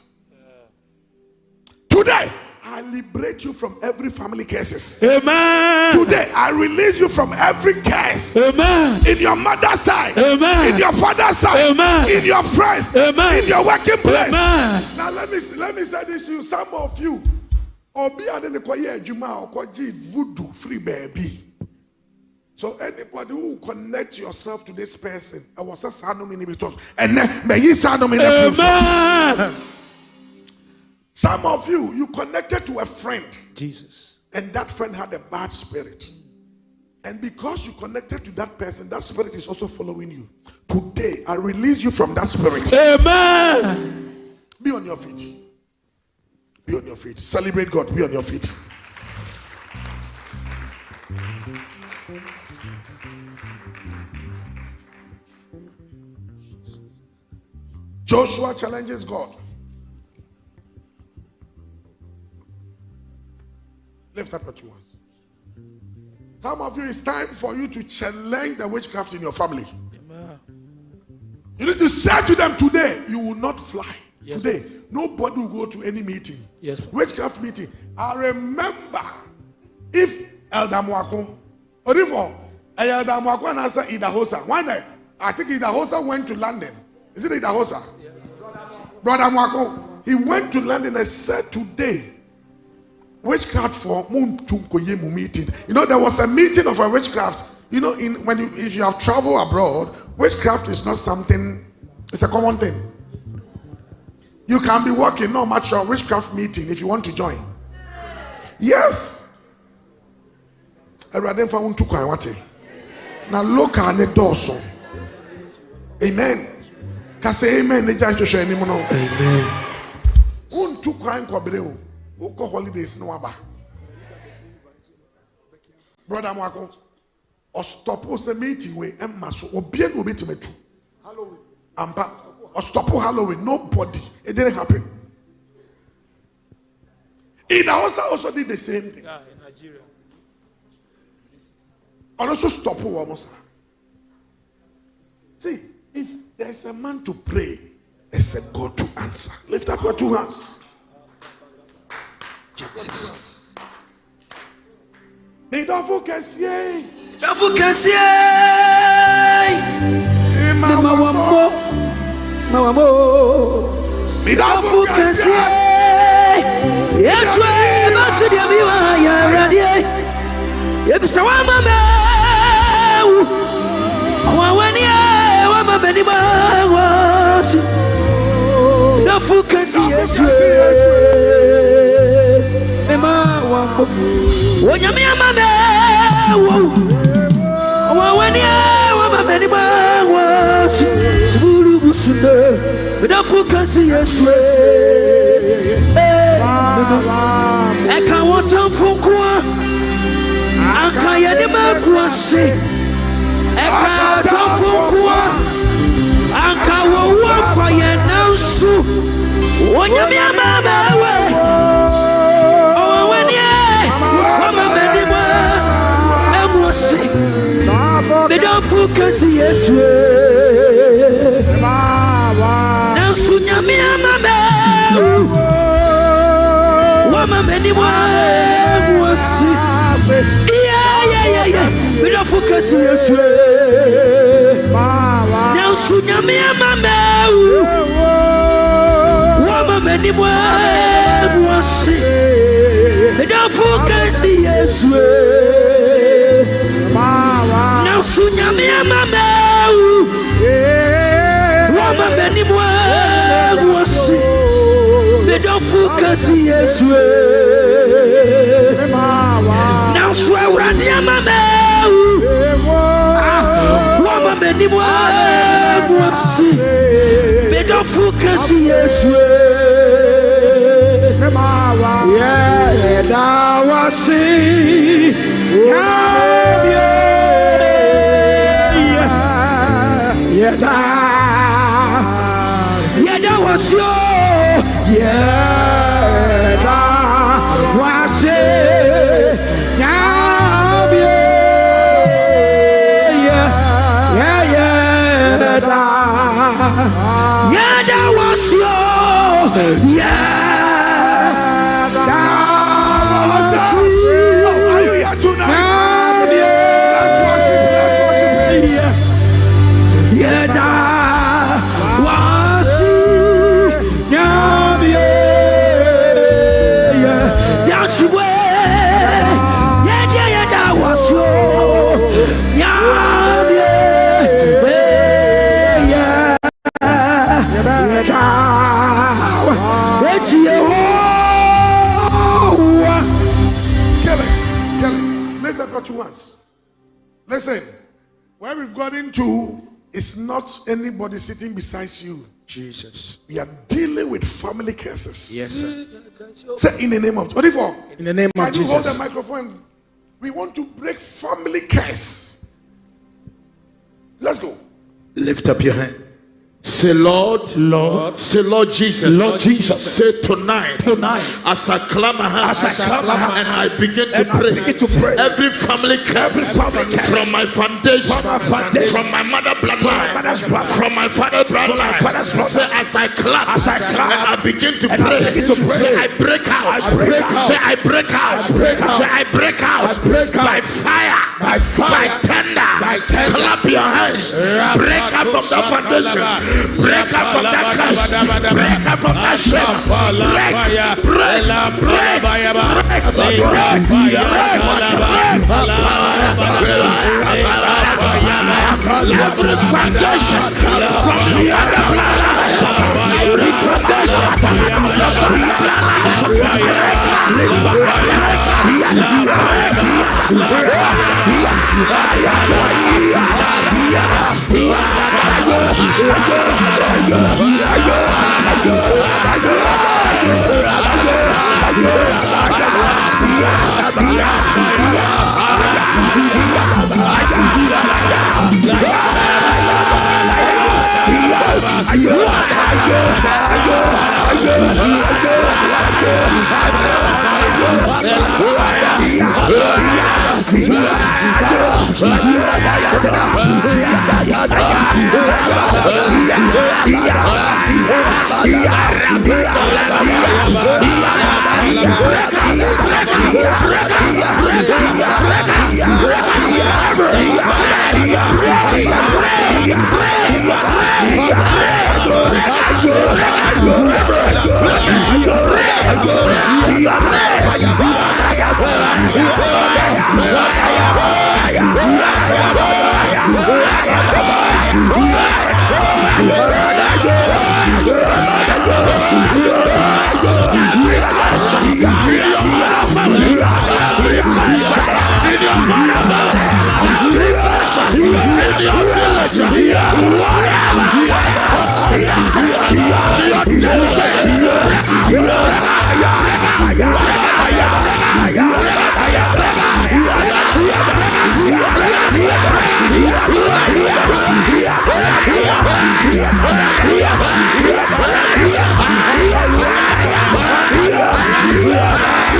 Today, I liberate you from every family curses. Amen. Today, I release you from every curse. Amen. In your mother's side. Amen. In your father's side. Amen. In your friends. Amen. In your working place. Amen. Now let me say this to you. Some of you, obi ade ne koye adwuma okoji voodoo free baby. So anybody who connect yourself to this person, I was a sanomini because and may you sanomini. Amen. Some of you, you connected to a friend. Jesus. And that friend had a bad spirit. And because you connected to that person, that spirit is also following you. Today, I release you from that spirit. Amen. Be on your feet. Be on your feet. Celebrate God. Be on your feet. Joshua challenges God. Lift up your two hands. Some of you, it's time for you to challenge the witchcraft in your family. Amen. You need to say to them today, you will not fly. Yes, today, nobody will go to any meeting. Yes, witchcraft meeting. I remember if Elder Mwako, or if Elder Mwako and answer Idahosa. One day, I think Idahosa went to London. Is it Idahosa? Yeah. Brother Mwako, he went to London and said today, witchcraft for meeting. You know, there was a meeting of a witchcraft. You know, if you have traveled abroad, witchcraft is not something, it's a common thing. You can be working, no matter witchcraft meeting if you want to join. Yes. Now look at the doorso. Amen. Can say amen. Amen. Oko holidays no aba. Brother Mwako, or stop us a meeting way and maso or be an obituate. Halloween. Ampa or stop Halloween. Nobody. It didn't happen. In Hausa also did the same thing. Yeah, in Nigeria. And also stop almost. See, if there's a man to pray, there's a God to answer. Lift up your two hands. Jesus. Me don't focus ye. Don't focus ye. Mawamo. Me don't focus ye. Yes, we must be ready. If someone don't focus yes. When you mean my without focus, yes, I can't want to focus. I can't focus. I can't focus. I can't walk for you now. So when you mean my me don't focus, yes, now soon you me mama woman anyone was yeah me don't focus, yes, mwa mwasi. Me don't focus Yeswe. Now sunya me amameu. Wama meni mwa mwasi. Me don't focus Yeswe. Now swear uradi amameu. Wama meni mwa mwasi. Me don't focus Yeswe. Yeah, that was it. Yeah, that was your. Yeah, that was it. Yeah, that was your. Yeah. Are you here tonight? Let's worship. Yeah, that was that was once. Listen, where we've got into is not anybody sitting beside you. Jesus. We are dealing with family curses. Yes, sir. Say in the name of Obofour. In the name of Jesus. Hold Jesus. the microphone. We want to break family curse. Let's go. Lift up your hand. Say, Lord, Lord. Say, Lord Jesus. Lord Jesus. Say tonight. As I clap my hands. And I begin to pray. Every family curse. From my foundation. From my mother bloodline. From my father bloodline. Say, as I clap. And I begin to pray. Say, I break out. Say, I break out. Say, I break out. By fire. By thunder. Clap your hands. Break out from the foundation. Break up from that curse. Break up from that shame. Every foundation from the other blood. Every foundation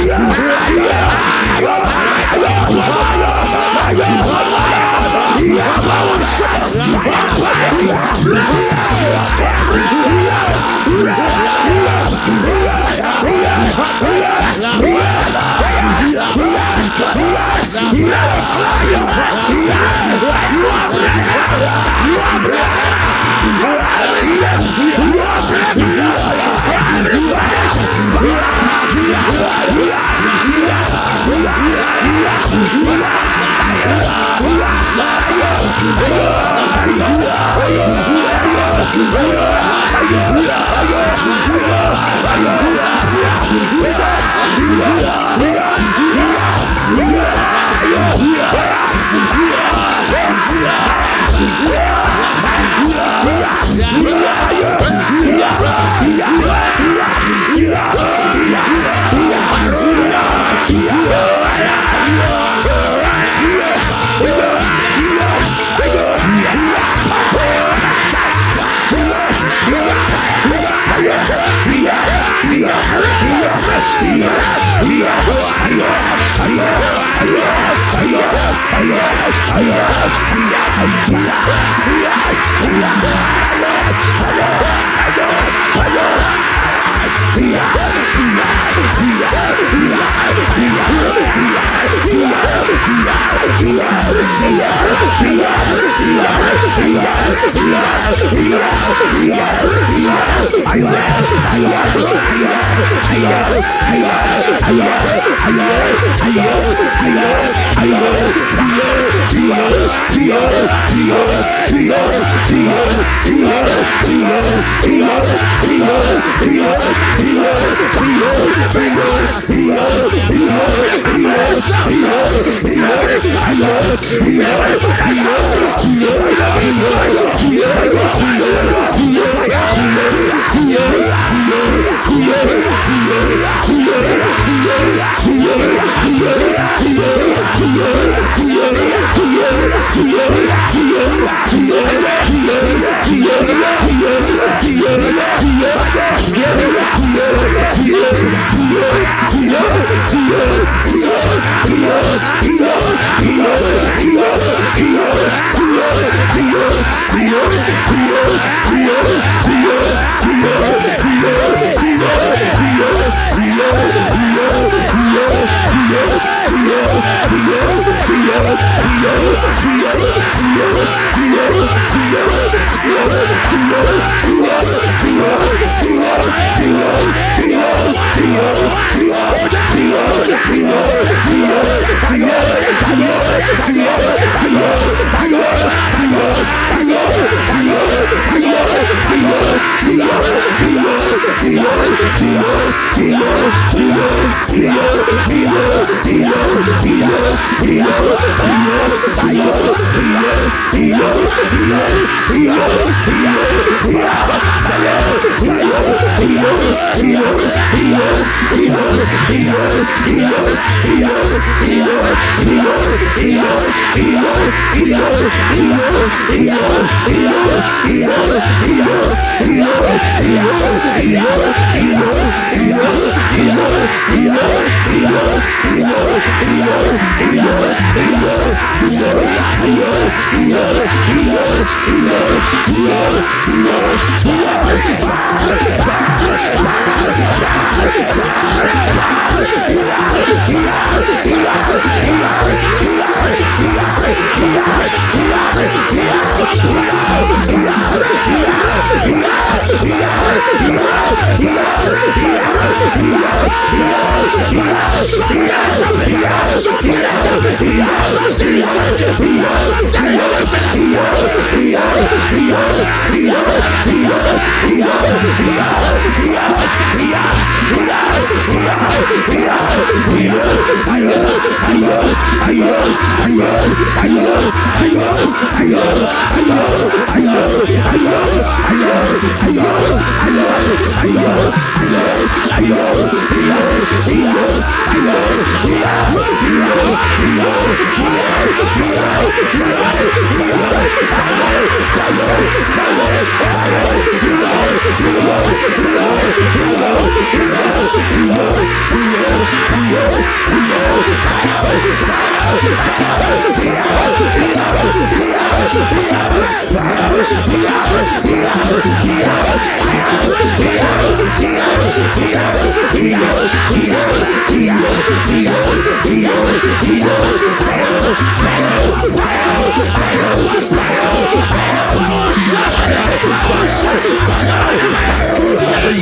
Holy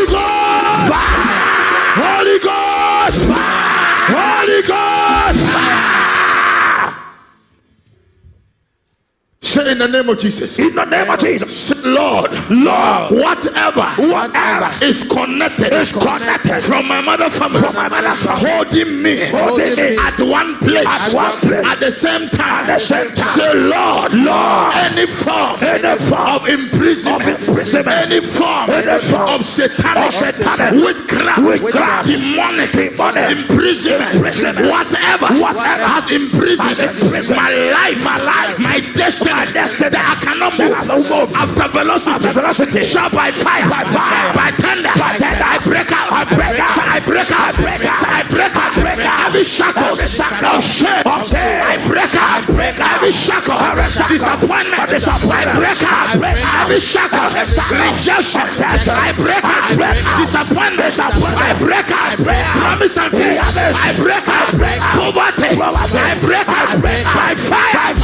Ghost! Holy Ghost! Holy Ghost! Say in the name of Jesus. In the name of Jesus. Say, Lord, whatever is connected from my mother's family, holding me at one place at the same time. Say, Lord, any form of imprisonment, any form of satanic witchcraft, demonic imprisonment, whatever has imprisoned my life, my destiny, that I cannot move after velocity, shot by fire, by thunder, I break out, I break out, every shackle of shame, I break out, every shackle of disappointment, I break out, every shackle of rejection, I break out, disappointment, I break out, promise and faith, I break out, poverty, I break out, by fire,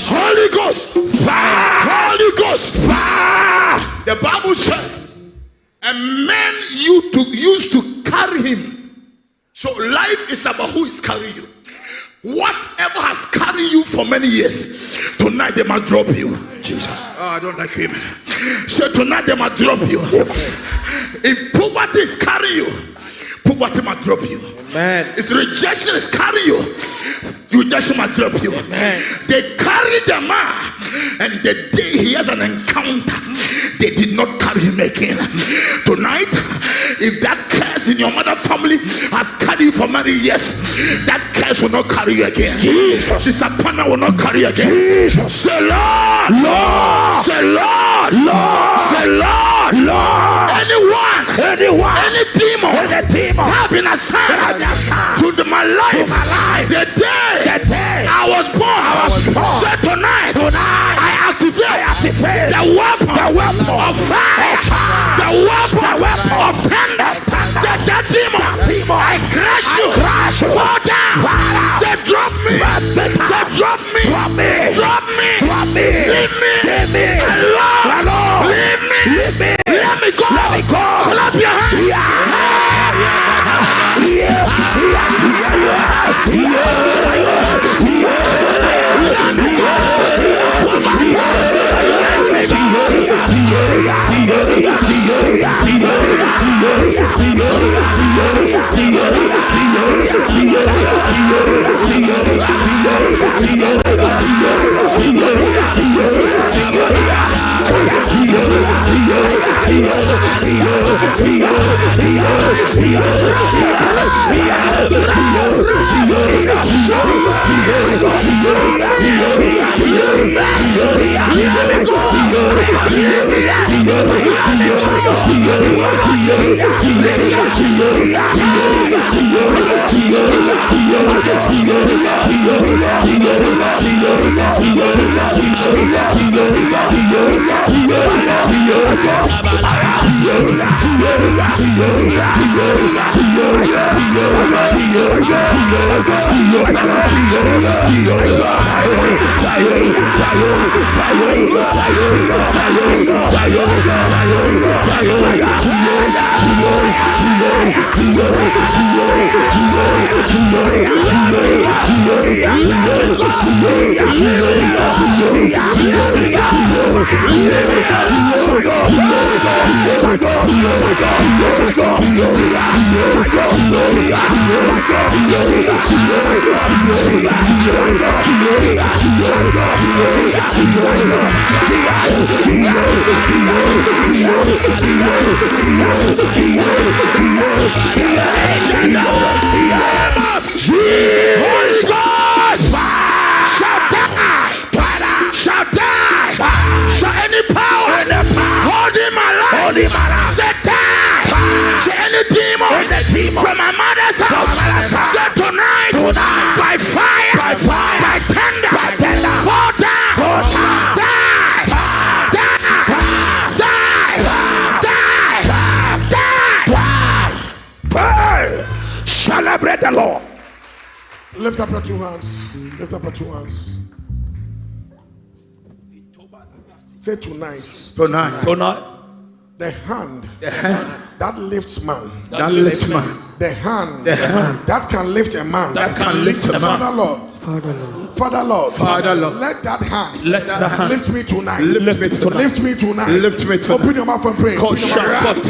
Holy Ghost, fire! Holy Ghost, fire! The Bible said, a man used to carry him. So life is about who is carrying you. Whatever has carried you for many years, tonight they must drop you. Jesus. Oh, I don't like him. So tonight they must drop you. If poverty is carrying you, poverty must drop you. Amen. If rejection is carrying you, rejection must drop you. Amen. They carry the man, and the day he has an encounter, they did not carry him again. Tonight, if that curse in your mother family has carried you for many years, that curse will not carry you again. Jesus. Disappointment will not carry you again. Jesus. Say Lord, Lord. Say Lord, Lord. Say Lord, Lord. Anyone, any demon have been assigned to my life, the day I was born. Say tonight, I activate the weapon of fire, the weapon of thunder. Say that demon, I crush you, fall down. Say drop me, say drop me, leave me alone, leave me, let me go. Clap your hands. From my mother's house, say tonight, by fire, by thunder, fall down, die. Celebrate the Lord. Lift up your two hands. Lift up your two hands. Say tonight. The hand that lifts man. The hand that can lift a man. That can lift a man. Father Lord. Father Lord, Father Lord, let that hand, Let the hand lift me tonight. lift me tonight. Lift me tonight. Lift me tonight. Open your mouth and pray. Open your mouth.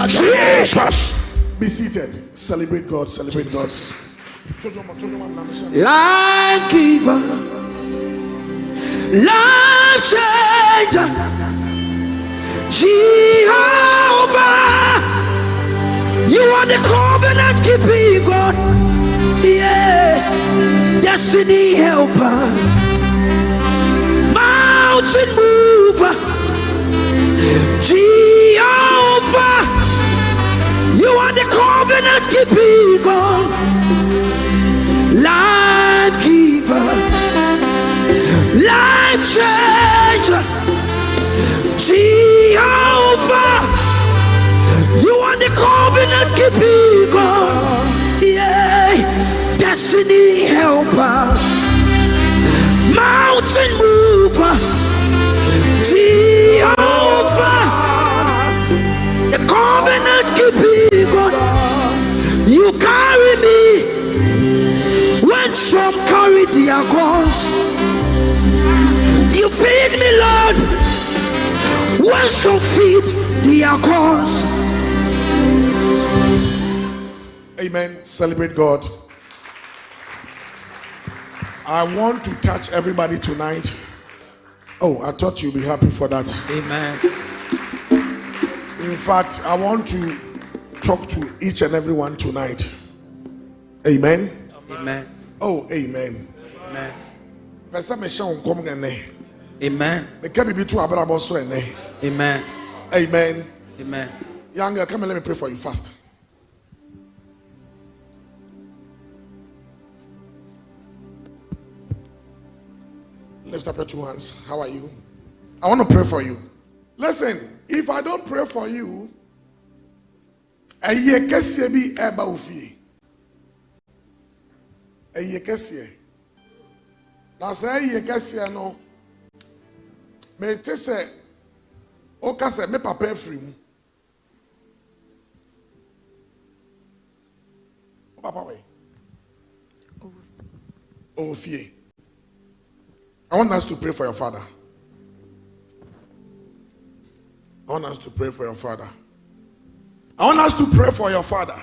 Jesus. Be seated. Celebrate God. Celebrate God. Life giver, life changer, Jehovah, you are the covenant keeping God, yeah, destiny helper, mountain mover, Jehovah, you are the covenant keeping God, life giver, life changer, Jehovah, you are the covenant keeping God, yeah, destiny helper, mountain mover, Jehovah, the covenant keeping God, you carry me when some carry their guns. You feed me, Lord, when some feed their guns. Amen. Celebrate God. I want to touch everybody tonight. Oh, I thought you'd be happy for that. Amen. In fact, I want to talk to each and everyone tonight. Amen. Amen. Oh, amen. Amen. Amen. Amen. Amen. Amen. Amen. Young girl, come and let me pray for you first. Lift up your two hands. How are you? I want to pray for you. Listen, if I don't pray for you, eye kesiye bi eba ofie. Eye kesiye. Na say eye kesiye no. Me te se o ka se me papa afiri mu. O papa we. Ofie. I want us to pray for your father. I want us to pray for your father. I want us to pray for your father.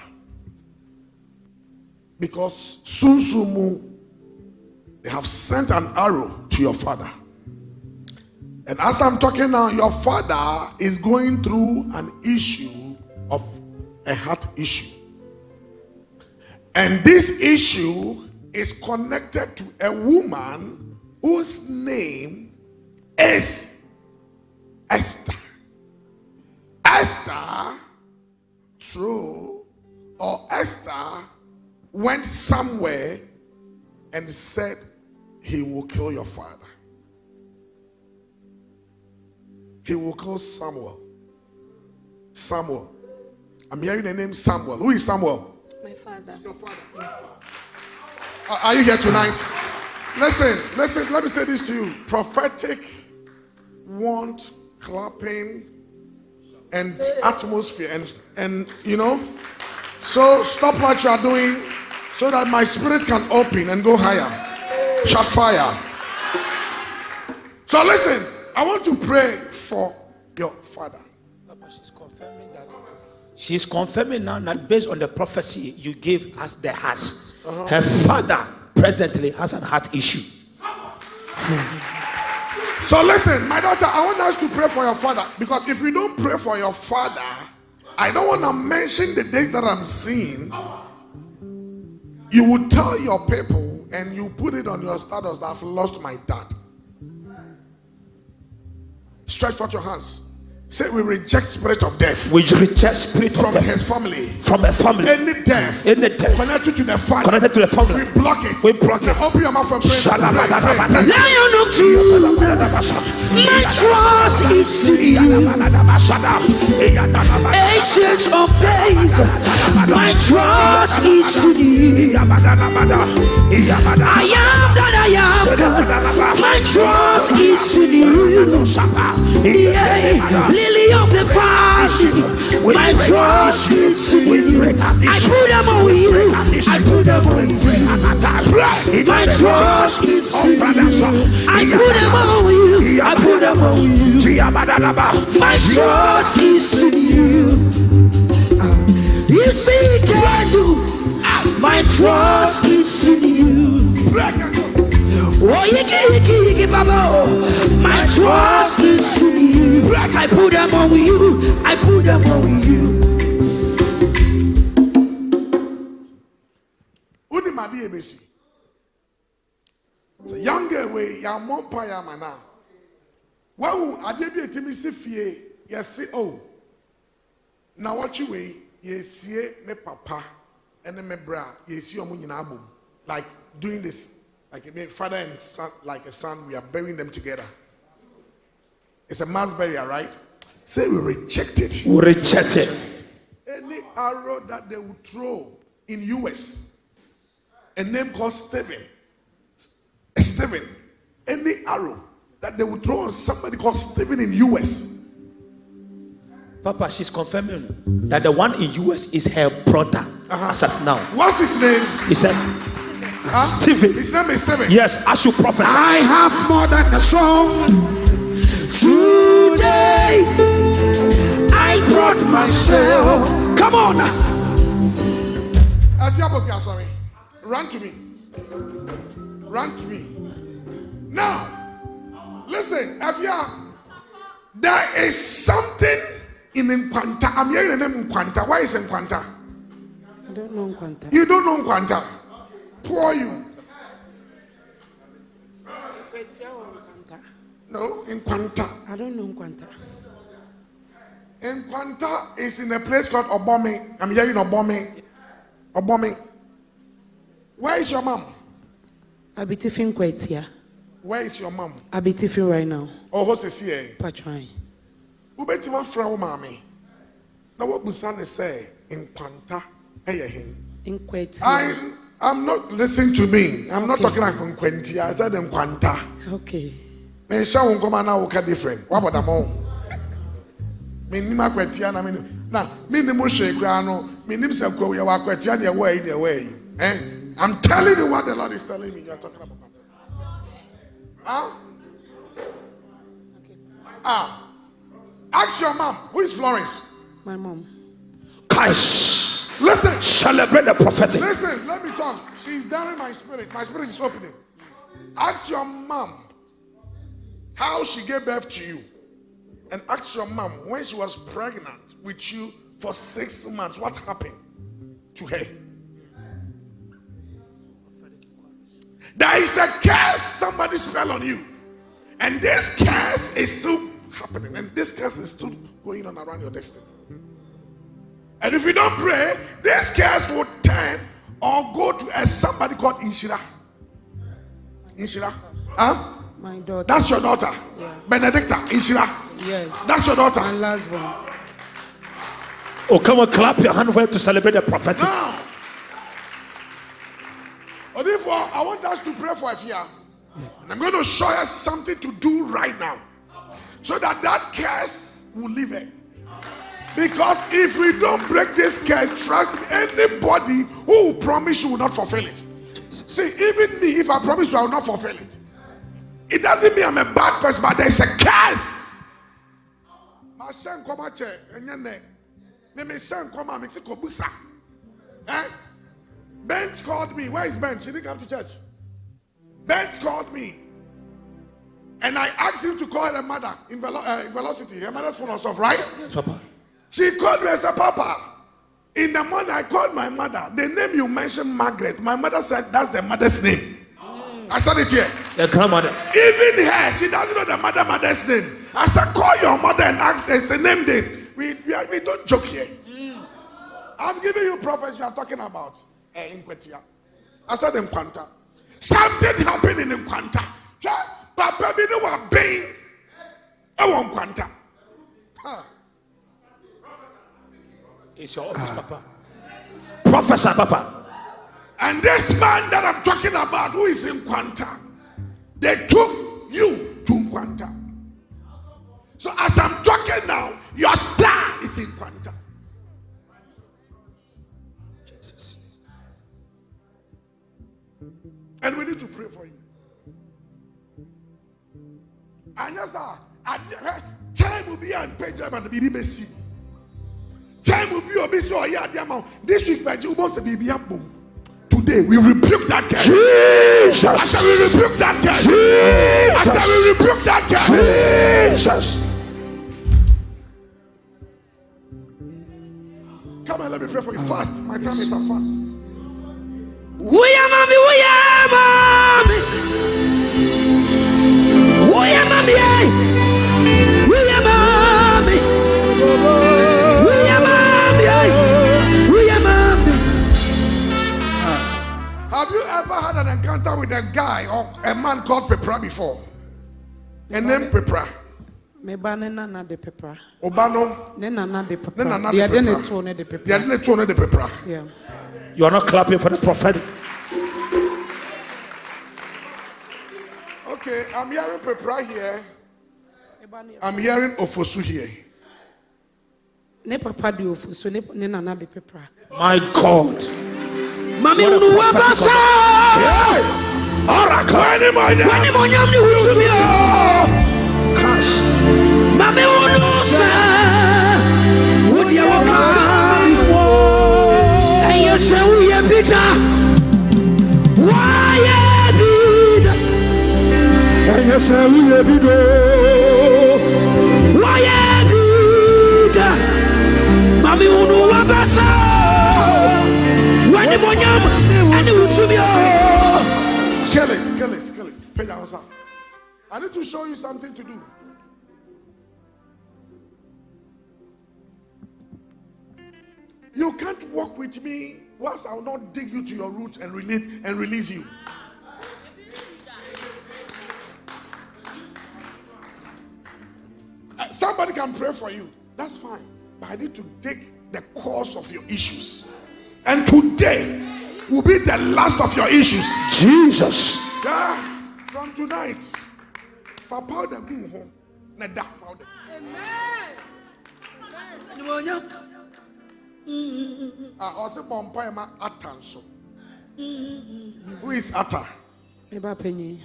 Because Sunsumu, they have sent an arrow to your father. And as I'm talking now, your father is going through an issue of a heart issue. And this issue is connected to a woman whose name is Esther. Esther, true, or Esther went somewhere and said he will kill your father. He will kill Samuel. Samuel. I'm hearing the name Samuel. Who is Samuel? My father. Your father. Are you here tonight? Listen, let me say this to you. Prophetic want clapping and atmosphere and you know, so stop what you are doing so that my spirit can open and go higher. Shot fire. So listen, I want to pray for your father. She's confirming now that based on the prophecy you gave us the heart, her father presently has an heart issue. So listen, my daughter, I want us to pray for your father, because if we don't pray for your father, I don't want to mention the days that I'm seeing. You will tell your people and you put it on your status that I've lost my dad. Stretch forth your hands. Say, we reject spirit of death. We reject spirit from of death. his family. From the family. Any death. Any death. Connected to the family. Connected to the family. We block it. We block it. Open your mouth and pray. Lion of Judah, my trust is in you. Ancient of days, my trust is in you. I am that I am God. My trust is in you. Yeah. Lily of the valley, my trust is in you. I put them on you. I put them on you. My trust is in you. I put them on you. I put them on you. My trust is in you. You see, can do. My trust is in you. Oh, yiki, baba. My trust is in you. I put them on you. I put them on you. Uni madi ebesi. It's a young girl way. Ya mompa ya mana. Wow, adebi etimi si fie. Yes, oh. Na what you way? Yes, me papa and me bra. Yes, you omu nyina abom. Like doing this. Like a father and son, like a son, we are burying them together. It's a mass burial, right? Say we reject it. We reject it. Any arrow that they would throw in US, a name called Stephen. Stephen. Any arrow that they would throw on somebody called Stephen in US. Papa, she's confirming that the one in US is her brother. As at now. What's his name? He said, Stephen. His name is Stephen. Yes, I should prophesy. I have more than a song. Today, I brought myself. Come on. Afiabokia, sorry. Run to me. Run to me. Now, listen, Afia, there is something in Nkwanta. I'm hearing the name Nkwanta. Why is Nkwanta? I don't know Nkwanta. You don't know Nkwanta. Poor you. No, Nkwanta. I don't know Nkwanta. Nkwanta is in a place called Obome. I'm hearing Obome. Obome. Where is your mom? I be tiffin quite here. Where is your mom? I be tiffin right now. Oh, what's this here? Patron. Ubetima from mommy. Now what Busan say? Nkwanta. In quite here. I'm not listening to me. I'm not Okay. talking like from Quentia. I said Nkwanta. Okay. Me show come na woka different. What about them all? Me nima Quentia na me na me ni mo she gra no me nim se kwa we wa Quentia na way na way. I'm telling you what the Lord is telling me. You're talking about. Huh? Ask your mom. Who is Florence? My mom. Cash. Listen. Celebrate the prophetic. Listen, let me talk. She's down in my spirit. My spirit is opening. Ask your mom how she gave birth to you. And ask your mom when she was pregnant with you for 6 months, what happened to her? There is a curse somebody spell on you. And this curse is still happening. And this curse is still going on around your destiny. And if you don't pray, this curse will turn or go to somebody called Inshira. Inshira? Huh? My daughter. That's your daughter. Yeah. Benedicta, Inshira. Yes. That's your daughter. My last one. Oh, come on, clap your hand for to celebrate the prophetic. Now, therefore, I want us to pray for Afia. And I'm going to show us something to do right now. So that curse will leave her. Because if we don't break this curse, trust me, anybody who will promise you will not fulfill it. See, even me, if I promise you, I will not fulfill it. It doesn't mean I'm a bad person, but there's a curse. My son come out here, and my son come out, Mexico Busa. Bent called me. Where is Bent? She didn't come to church. Bent called me. And I asked him to call her mother in Velocity. Her mother's phone was off, right? Yes, Papa. She called me and said, Papa, In the morning, I called my mother. The name you mentioned, Margaret. My mother said that's the mother's name. I said it here. The grandmother. Even her, she doesn't know the mother's name. I said, call your mother and ask her, say, name this. We don't joke here. I'm giving you prophets you are talking about. In Kwetia. I said in Kwanta. Something happened in Kwanta. Papa, we know what being. I want Kwanta. It's your office, Papa. Professor, Papa. And this man that I'm talking about, who is in Kwanta, they took you to Kwanta. So as I'm talking now, your star is in Kwanta. Jesus. And we need to pray for you. And yes, sir, time will be on page and the baby Messi. Time will be obviously this week by Jubos and baby boom. Today we rebuke that curse. Jesus. After we rebuke that curse. Jesus. After we rebuke that curse. Jesus. Come on, let me pray for you fast. My time is up fast. Uya mami, uya mami, uya mami, uya mami, uya mami, uya mami. Have you ever had an encounter with a guy or a man called Pepra before? A name Pepra. Meba ne nana de pepra. Obano. Ne nana de Ne pepra. nana They de are the pepra. two ne de They are pepra. the two de Pepra. Yeah. You are not clapping for the prophetic. Okay, I'm hearing Pepra here. I'm hearing Ofosu here. Ne papa de ofu so ne nana de pepra. My God. Mami unu wabasa. Oracle. Wani monyam ni hutubio. Mami unu sa. Udia wakam. Eye se uye bida. Waye bida. Eye se uye bida. Waye bida. Mami unu wabasa. Wani monyam ani hutubio. Kill it, kill it, kill it. Pay down, sir. I need to show you something to do. You can't walk with me whilst I will not dig you to your root and release you. Somebody can pray for you. That's fine. But I need to dig the cause of your issues. And today will be the last of your issues. Jesus. Yeah. From tonight. For powder, go home. Not that powder. Also, Bompayama Atanso. Who is Atta? Meba penyi.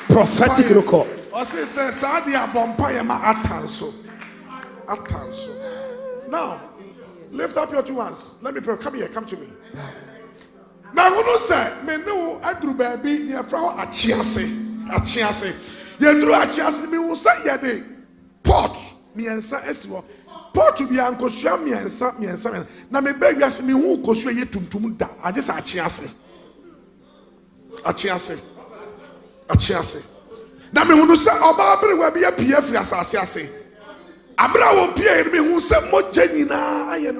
Prophetic record. Also, says Sadia Bompayama Atanso. Atanso. Now, lift up your two hands. Let me pray. Come here. Come to me. Now, who knows, sir? Me know Andrew baby near Frau Achiase. You drew Achiase. Me who say, yeah, they pot me and sa eswo. Pot to be uncle me and sa. Now, me beg you, me who cause you yet to da. I just Achiase. Now, me who say, Obabri will be a PF Yasasiase. Abra will appear me who said, Mojanina, I am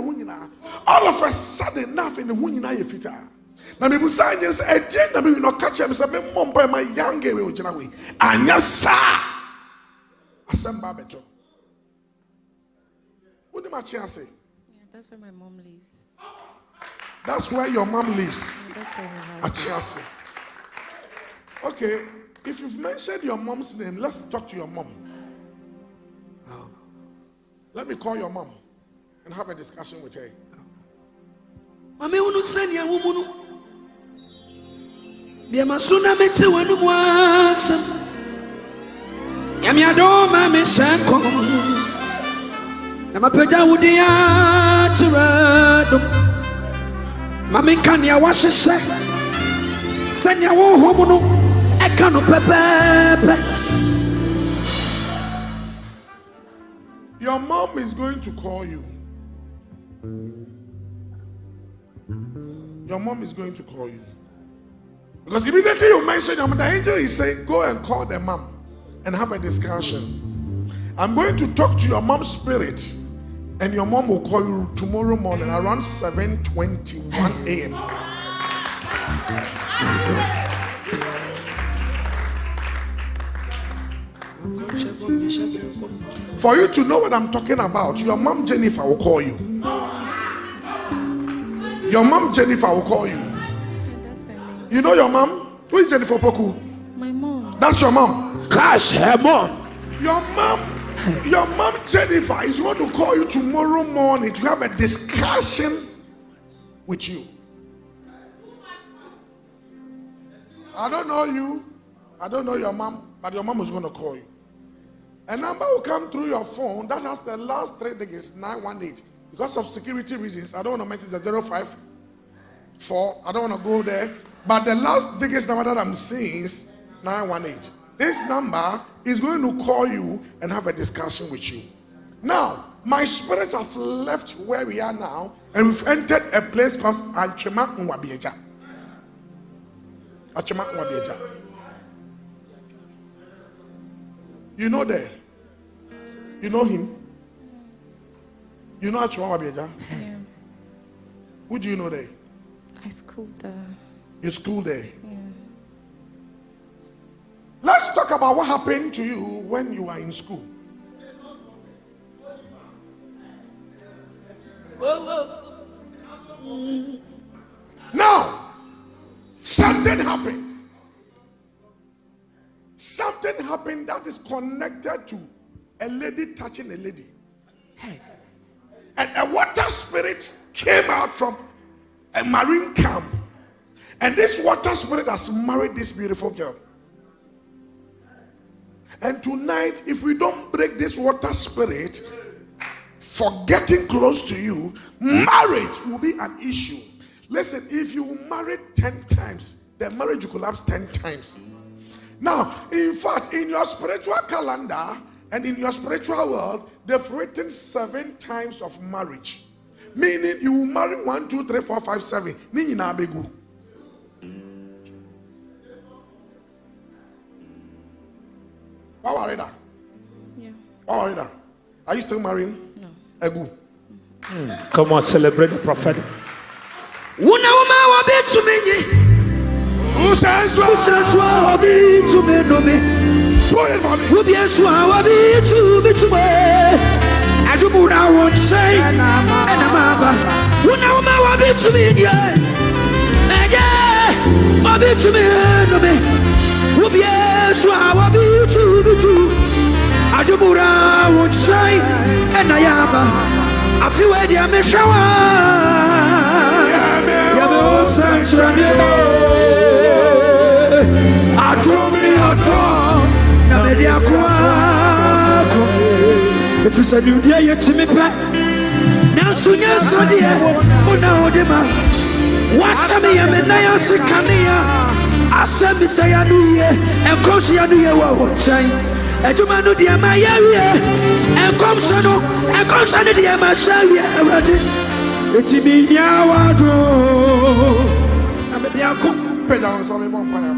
all of a sudden, enough in the Wunina Yefita. Now, me say, yes, a gentleman will not catch him, say, Mom, by my young gay will away. And yes, sir, I send Babeto. What do you say? That's where my mom lives. That's where your mom lives. That's where her house Achiase. Okay, if you've mentioned your mom's name, let's talk to your mom. Let me call your mom and have a discussion with her. Mami unu sani ya umunu. Bia masuna mete wanu mwasa. Yami adoma me shanko. Na mapeja udia chirado. Mami kani ya washise. Sani ya wohomunu. Ekanu pepepe. Your mom is going to call you Your mom is going to call you. Because immediately you mention your mom, the angel is saying, go and call the mom and have a discussion. I'm going to talk to your mom's spirit, and your mom will call you tomorrow morning around 7:21 a.m. For you to know what I'm talking about, your mom Jennifer will call you. Your mom Jennifer will call you. That's her name. You know your mom? Who is Jennifer Poku? My mom. That's your mom. Gosh, her mom. Your mom Jennifer is going to call you tomorrow morning to have a discussion with you. I don't know you. I don't know your mom, but your mom is going to call you. A number will come through your phone that has the last 3 digits, 918. Because of security reasons, I don't want to mention the 054. I don't want to go there. But the last digits number that I'm seeing is 918. This number is going to call you and have a discussion with you. Now, my spirits have left where we are now, and we've entered a place called Achema Nwabieja. Achema Nwabieja. You know there? You know him? You know Achema Nwabieja? Yeah. Who do you know there? I schooled there. You school there? Yeah. Let's talk about what happened to you when you were in school. Now, something happened. Something happened that is connected to a lady touching a lady. And a water spirit came out from a marine camp. And this water spirit has married this beautiful girl. And tonight, if we don't break this water spirit for getting close to you, marriage will be an issue. Listen, if you marry 10 times, the marriage will collapse 10 times. Now, in fact, in your spiritual calendar and in your spiritual world, they've written 7 times of marriage. Meaning you will marry 1, 2, 3, 4, 5, 7. Nini na abegu. What are you? Yeah. What are you? Are you still marrying? No. Egu. Come on, celebrate the prophetic. Una uma wabi tumenye. Who says Usaswa wabi tumenomi. Show it for me. Ubiaswa wabi tumitume. Adumura won't say. Enamaba. Una uma wabi tumenye. Ege. Wabi tumenomi. Ubiaswa wabi tumitu. Adumura won't say. Enayaba. I feel where the Amishawa. Yabo Sanchane. Atomi Atom. Namediakwa. If it's a new day, it's me back. Now, soon as I did, Una Odema. Wasami Amenaya Sikania. Asami Sayanuye. And Kosianuye were saying. Ejumanu di ama yawe enkomsono di ama shawe awade etimi yawado amebiako Peja on some more fire.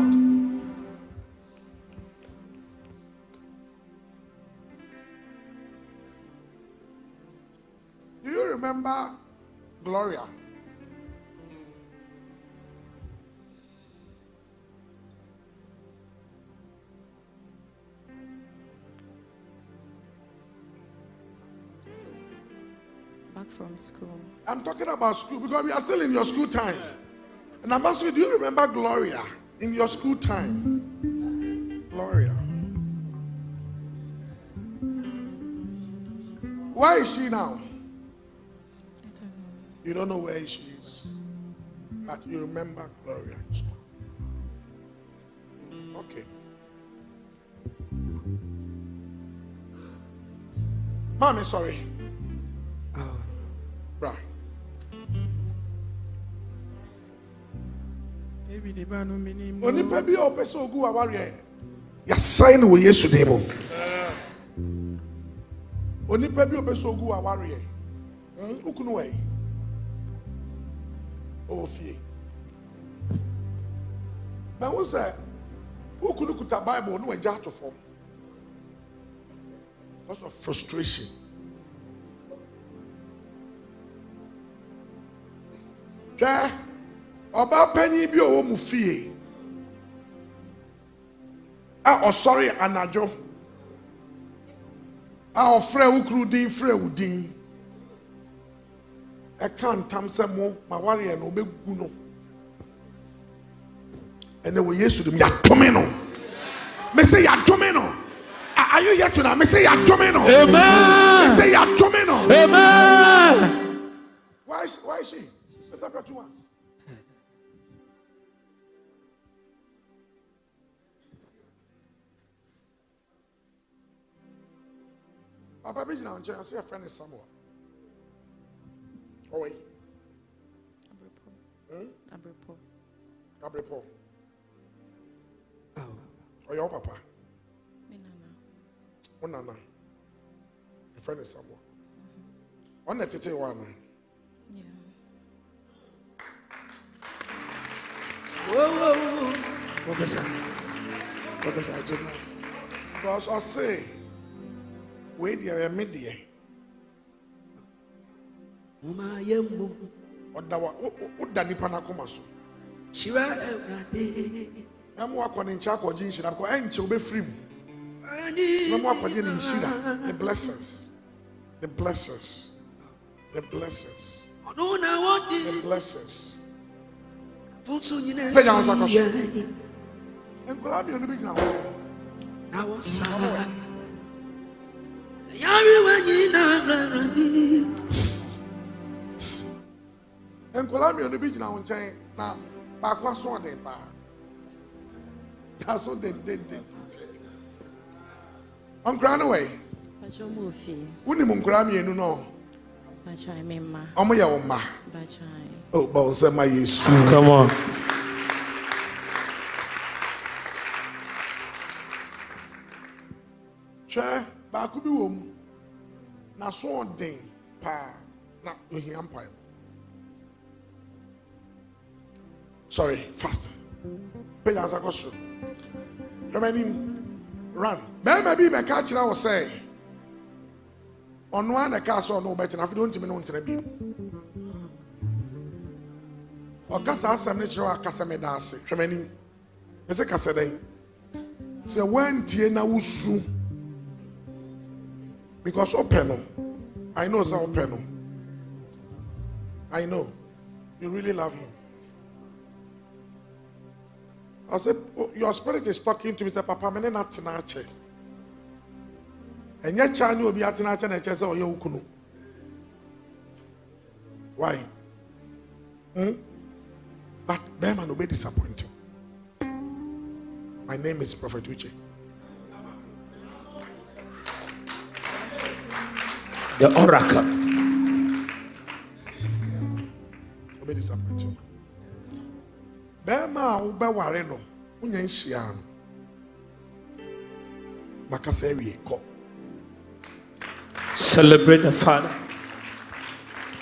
Do you remember Gloria? Back from school. I'm talking about school because we are still in your school time. And I'm asking you, do you remember Gloria in your school time? Gloria. Where is she now? I don't know. You don't know where she is. But you remember Gloria in school. Okay. Mommy, sorry. Right. Onipa bi o pese ogu aware ya sign wo Yesu demo. Onipa bi o pese ogu aware ukunu we Oh, fie. But who said, who could look at the Bible no a jar to form? Lots of frustration. Ja, oba penny bi o mu fie. Ah, sorry, anajo. Ah, ofre ukru din, fre udin. I can't tam se mo ma warrior no be no. And then we used to them ya domino. Me say ya domino. Are you here tonight? Me say ya domino. Amen. Me say ya domino. Amen. Why is she? Lift up your 2 hands. Papa be now, I see a friend is somewhere. Oh wait. Abripo. Oh, your papa. Oh, Nana. A friend is somewhere. On the tete one. Yeah. Whoa. Professor Jimmy. Because I say, wait there, media. Mama Yemu. What the Nipana Comaso? Shira Ebrade. I'm walking in Chaco, Jinsh, and I'm going to be free. I'm walking in Shira. The blessings. The blessings. The blessings. The blessings. Play down, Sakash. And grab you on the big now. I was And Columbia on the beach now in China. Now, back was one day. That's what they did. On Granaway. Wouldn't Grammy and no. Oma. Oh, bones and my use. Come on. Chair, back could be womb. Now, so on day, pa, not to him empire. Sorry, fast. Pay as a question. Remaining, run. Maybe my catch now was say. On one, a castle no better. If you don't even know to be. Or Cassa, some natural Cassamedasi. Remaining, as a Cassaday. Say, when Tiena Usu. Because open, I know it's open. I know you really love him. I said, oh, your spirit is talking to me. Say, Papa, I'm not tonight. And yet, child will be at tonight and I say, oh, you kunu. Why? But Beman will be disappointed. My name is Prophet Uche. The oracle. Will be disappointed. Bema ube wareno unye nshiano makasa ewie ko. Celebrate the Father.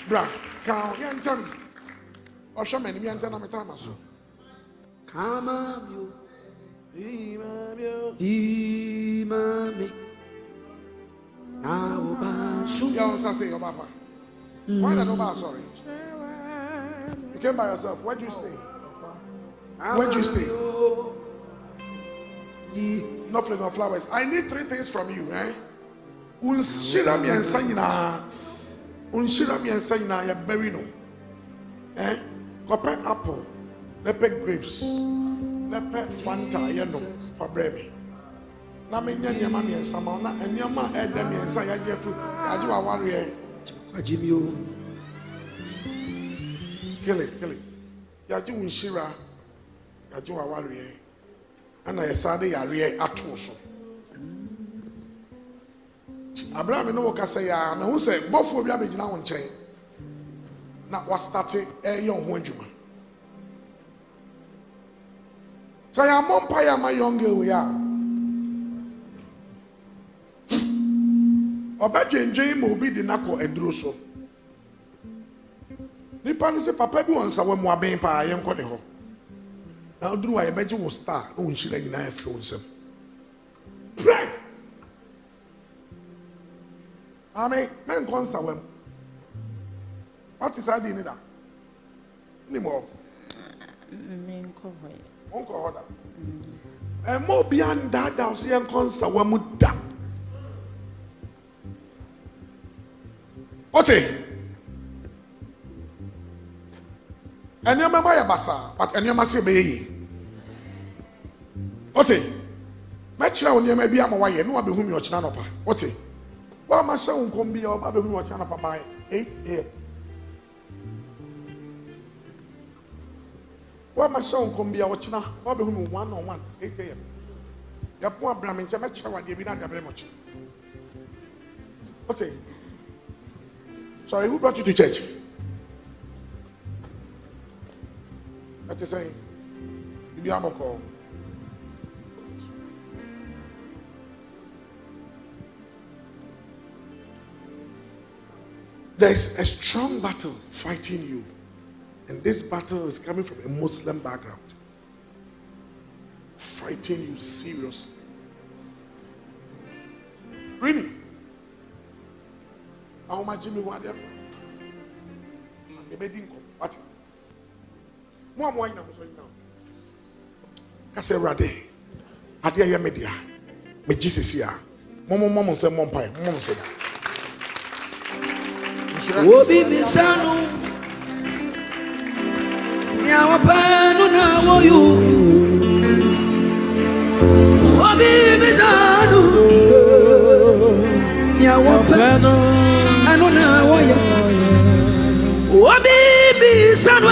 Bra, ka yentam. Osho meni yentam na metama so. Kama yo. Imamio. Imame. Now basu. You say your papa. Why not over sorry? You came by yourself. Where do you stay? Where do you stay? Nothing of flowers. I need 3 things from you, eh? Unshira mi ensanyina. Unshira mi ensanyina ya berry no. Eh? Kope apple, lepe grapes, lepe Fanta yeno for bremi. Na me nya ma mi ensama na enyama ede mi ensa ya jefu. Aji wa warrior. Ajimio. Kill it. Yaji unshira. Yaji wa warrior. Ana yesade yare ato so. Abraham no ka say ya na hu say bofo bi abegina won chen. Na wa start e yon ho adwuma. So ya mompa ya ma young girl we ya. Obadwenjen mo bi di nakọ eduro so. Nipa ni se papa bi won sa we mo aben pa ye nko ne ho. Na oduru wa ye beje wo star no nshira nyina ya fre wonsem. Pray. Amen. Men kon sa we. What is that in that? Ni mo. Men cover. Won ko order. Mo bi anda da so ye kon sa we mu da. Ote. And your mama basa, but and your massa be. Ote. Matcha on your maybe I'm away, no one be whom your channel. Ote. Well, my son come be your baby who channel by 8 a.m. Well, my son come be our channel, Bobby whom 1 8 a.m. Your poor Brahmin, Matcha, what you be not very much. Ote. Sorry, who brought you to church? What you saying? You be able to call. There's a strong battle fighting you, and this battle is coming from a Muslim background, fighting you seriously. Really? How much you want there? The bedding what? One wine now. Kase rade. Adia ya media. Me Jesus here. Mom say mom pie. Mom say. Obi bisanu. Ya wapanu na woyu. Obi bisanu. Ya wapanu anu na woyu. Obi bisanu.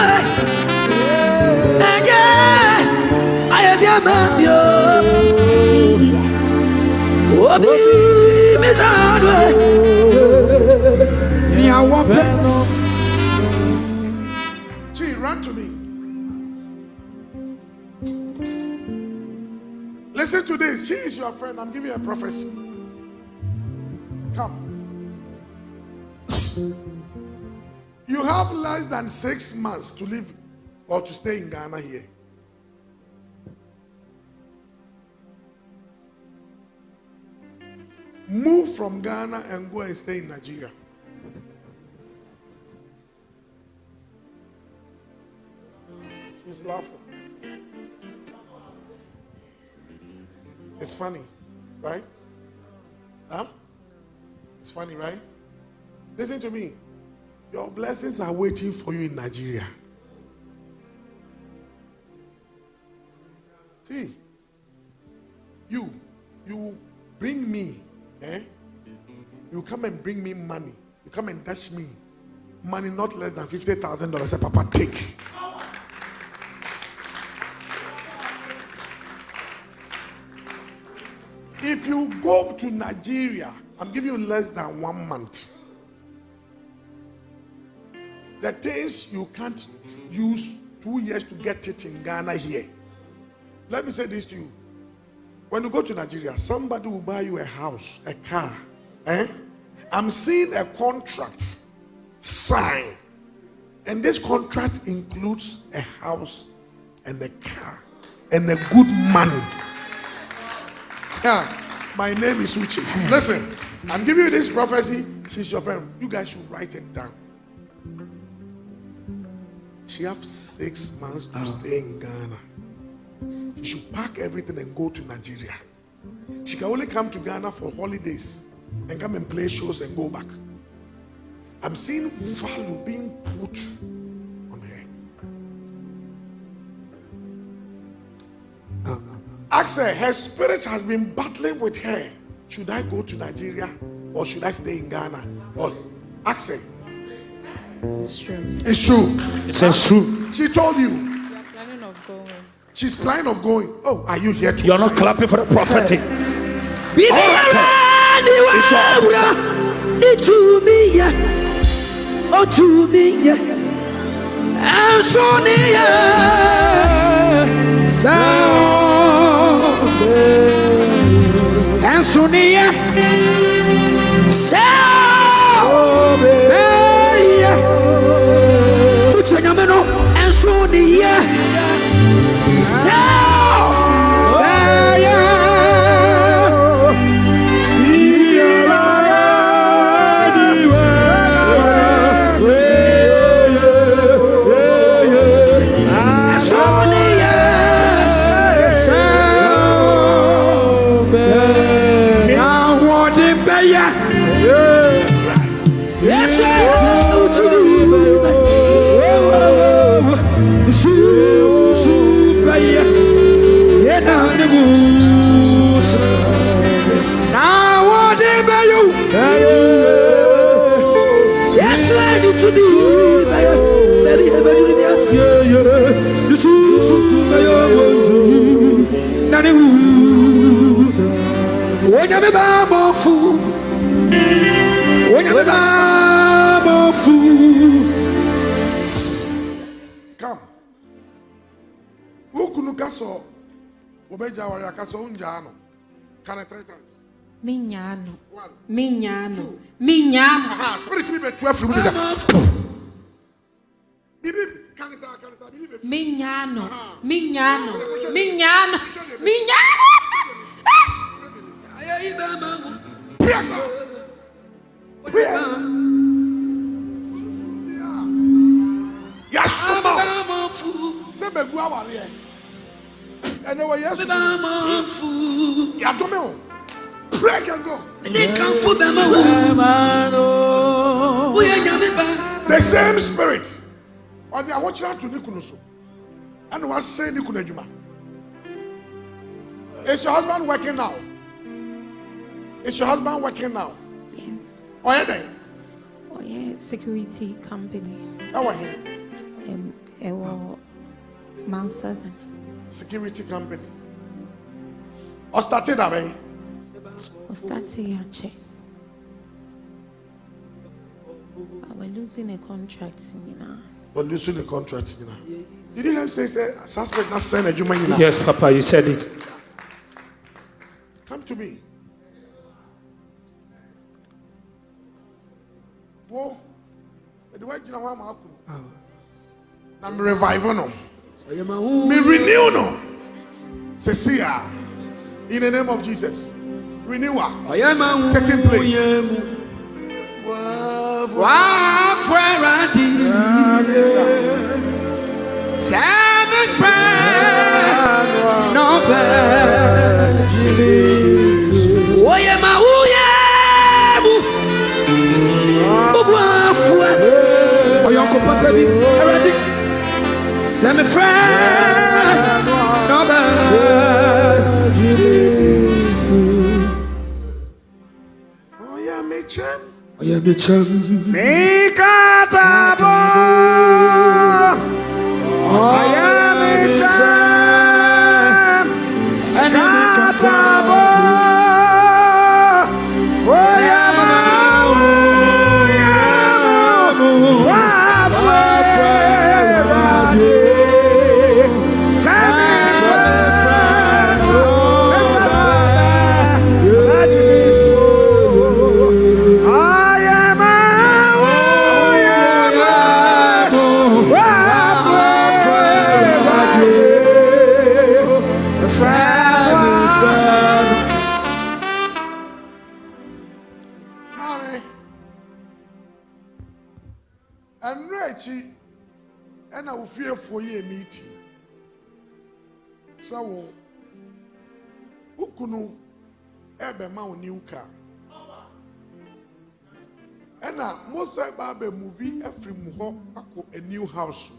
Gee, run to me. Listen to this. She is your friend. I'm giving you a prophecy. Come. You have less than 6 months to live or to stay in Ghana here. Move from Ghana and go and stay in Nigeria. She's laughing. It's funny, right? Huh? It's funny, right? Listen to me. Your blessings are waiting for you in Nigeria. See, you bring me, you come and bring me money. You come and dash me money not less than $50,000. Say, Papa, take. If you go to Nigeria, I'm giving you less than 1 month. The things you can't use 2 years to get it in Ghana here. Let me say this to you. When you go to Nigeria, somebody will buy you a house, a car. I'm seeing a contract signed. And this contract includes a house and a car and a good money. Yeah, my name is Uche. Listen, I'm giving you this prophecy. She's your friend. You guys should write it down. She has 6 months to stay in Ghana. She should pack everything and go to Nigeria. She can only come to Ghana for holidays and come and play shows and go back. I'm seeing value being put on her. Ask her spirit has been battling with her. Should I go to Nigeria or should I stay in Ghana? Or ask her. It's true. It's true. It's true. She told you. We are planning of going. She's planning of going. Oh, are you here to? You're not clapping for the prophetic. Sonia. Come. Who could caso? Obeja warrior caso unjano. Can I 3 times? Minhano. 1. Minhano. Minhano. Aha, spirit me 12 from the. Bibi, can I say? Minhano. Minhano. Minhano. Minhano. Yes, say be go aware. And no yes. Ya do me o. Break and go. The same spirit. On the watch out to Nikunuso. And was saying Nikunajuma. Is your husband working now? Is your husband working now? Yes. Or are they? Oh yeah, security company. How are you? Mount 7. Security company. Or started that way? Or started your check. We're losing a contract, you know. We're losing the contract, you know. Did you have say suspect not send a Juma? Yes, Papa, you said it. Come to me. Whoa. The way you know I'm I'm revival no. Me renew no. Cecilia. In the name of Jesus. Renewal. Taking place. Semi friend, no bad. Oh yeah, me chem. Oh yeah, me chem. Me katabo. Oh yeah, me chem. And katabo. Oh yeah, and I will fear for you a meeting. So, who could ever mount new car? And now, most of the movie every muho a new house.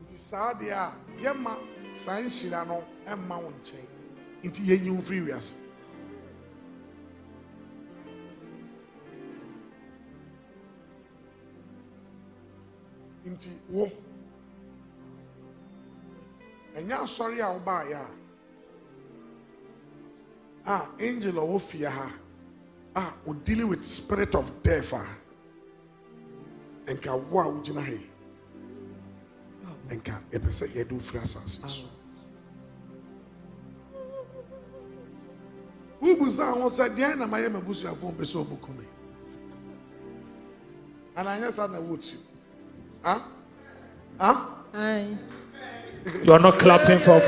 It is sad, yeah, Yama, Science Shirano, and Mount Chain into your new freeways. Inti wo enya sorry a oba ya angel of fear we dealing with spirit of death enka wa ugina he enka e pese ye do free assassins ubuza won said dia na maye mabusu afon pese obukume and anya sa na wotu Huh? Aye. You are not clapping for.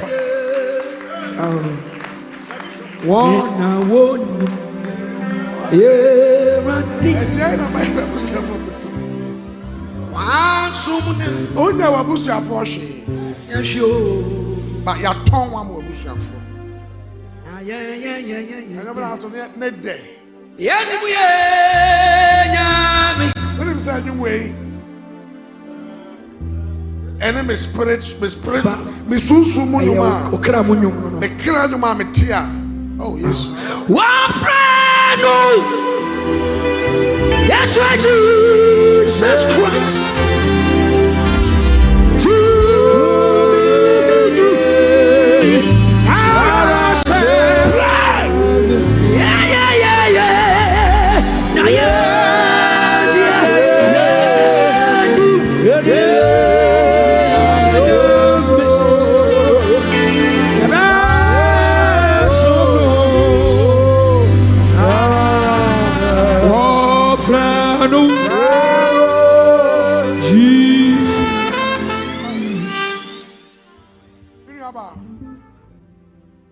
Onye wabusuafo hwe. But ya ton wa mo wabusuafo. Agabra to ne de. Yanimu ye nyami. When him say you way. Ene me spirit, me sunsu mu nyuma. Okra mu nyum no. Me kra nyuma me tia. Oh yes. One friend. Yes, right, Jesus Christ.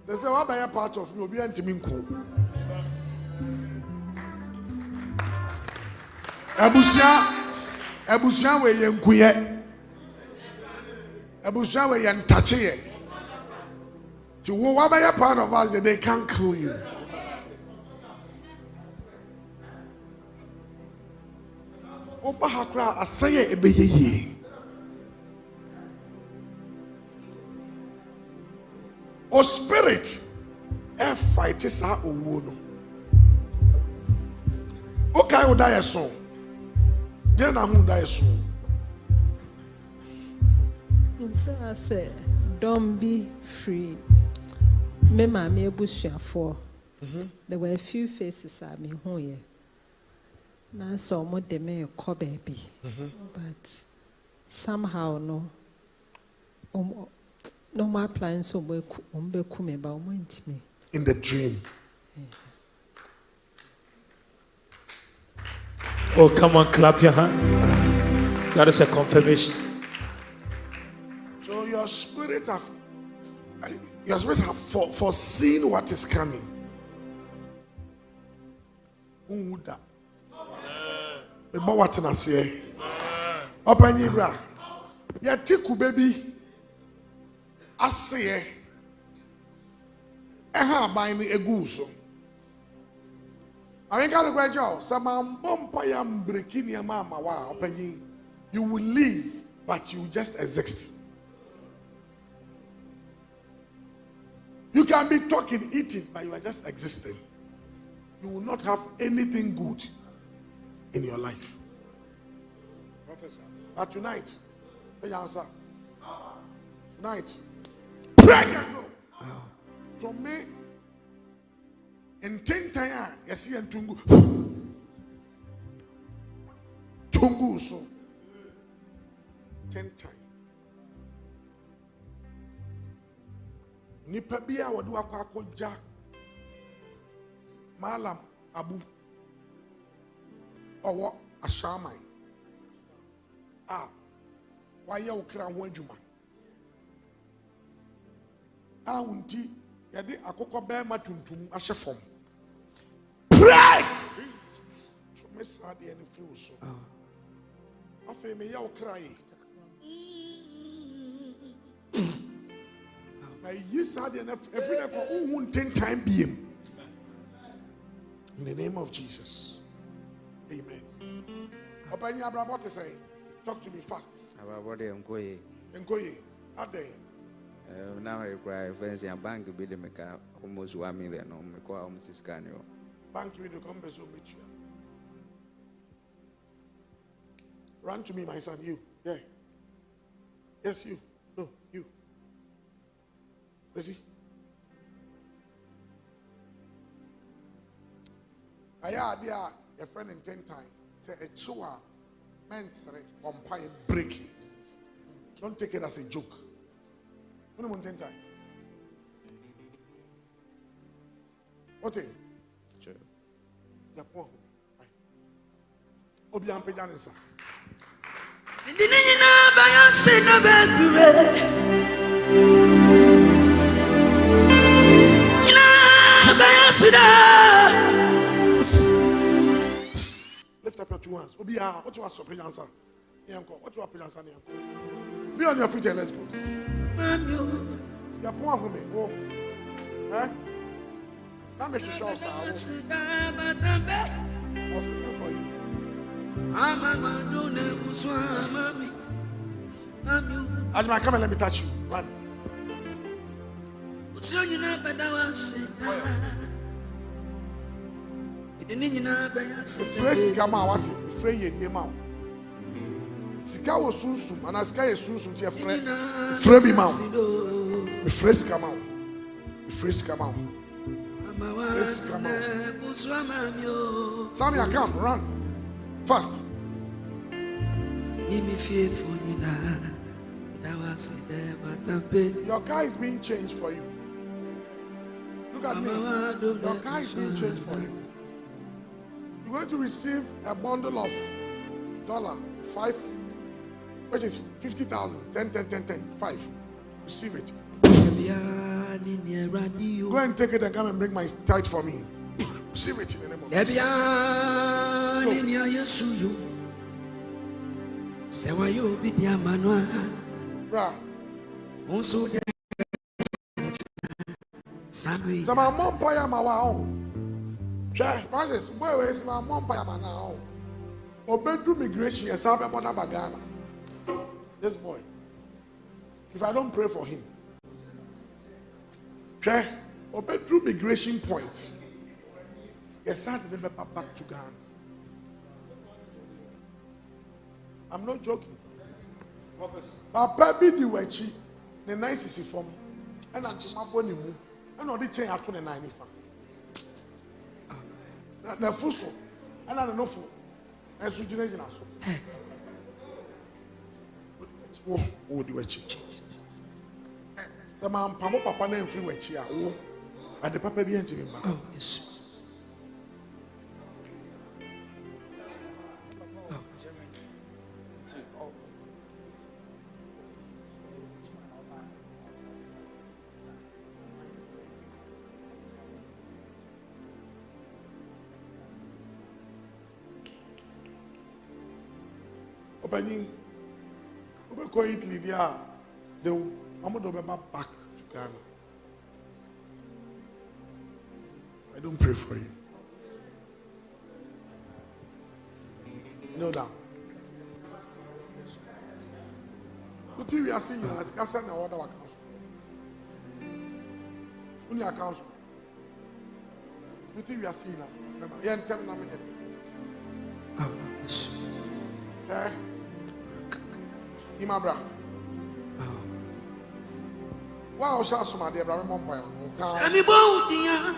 They say, what by a part of me will be anti-minko. Ebusia we yenkuye. Ebusia we yentache. To what by a part of us that they can't kill you. Oba hakra aseye ebeyeye. O spirit, fight is our own. Okay, I will die soon. Then I will die soon. So I said, don't be free. Me mama for. There were a few faces at me here. Now so more de me call baby. But somehow no. No more plans so me in the dream. Oh, come on, clap your hand. That is a confirmation. So your spirit have foreseen what is coming. Who would that? The boy what I say. Open your bra. Ya tiku baby. Aseye by me eguso. I got a great job. Some bompayam breaking your mama. Wow, you will live, but you just exist. You can be talking, eating, but you are just existing. You will not have anything good in your life. Professor. But tonight, answer. Tonight. Pray and go. To me, in 10 times, you see and tungu. Tungu so 10 times. Nipa biya wadu akwa ja malam abu owo ashamai waye okra ho adwuma unti yade akoko be matuntum ahye fom pray so me sade any feel so afa me ya okra yi by you sade and every day ko 10 time biem in the name of Jesus. Amen. Open your brother to say, talk to me fast. About the Nkoye. Nkoye, how day? Now I cry, friends, and bank will be the make almost 1 million on me call almost this kind of bank will come with you. Run to me, my son, you. Yeah. Yes, you. No, you. Listen. I had a friend in 10 times. Say a chua man say umpire break it. Don't take it as a joke. When I'm 10 times. What thing? Sure. Yeah, poor. Obian Pejanisa. Dinina bayan Lift up your two hands. Obia, what you are supposed to answer? What you are supposed to answer? Be on your feet and let's go. You're poor for me. Oh. Eh? Now make you show us. I was looking for you. Ajma, come and let me touch you. Run. Fresh Sika what? Fresh Yema. Sika was Susum, and Aska is Susum to a friend. Freby Mount. Fresh Sika. Fresh Sika. Samia, come, run. Fast. Your car is being changed for you. Look at me. Your car is being changed for you. You're going to receive a bundle of $5, which is 50,000. 10. 5. Receive it. Go and take it and come and bring my tithe for me. Receive it in the name of Jesus. My mom paya my wow. Francis, where is my mom paya my now? Obofour migration and South Africa Bagana. This boy. If I don't pray for him, Obofour migration point. Yes, I remember back to Ghana. I'm not joking. Papa be the wechi, the nicest form, and I'm to my bony move, and all the chain at 29. Na fuso, and I don't know for, and so you know. Oh, the wechi. So, my papa name free wechi, oh, and the papa be entering back. Oh, yes. Opening, Obofour Italy, they will back to Ghana. I don't pray for you. Kneel down. What we are seeing as Castle and order council. Only a council. What we are seeing as Castle. Yeah, tell me. Okay. Imabra. Wow, shall some idea, Brother Mompire. Sammy Bodia.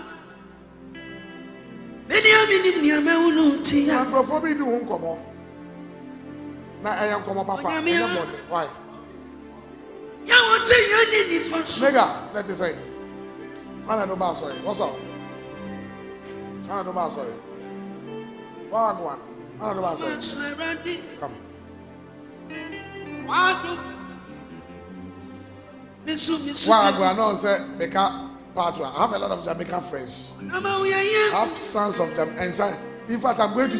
Before we do home come on. Now I am come up. Why? Nigga, let me say. Man, I don't buy sorry. What's up? Man, I don't buy sorry. One. I don't know sorry. Come. I know say Becca Patra. I have a lot of Jamaican friends. I have sons of them, and in fact, I'm going to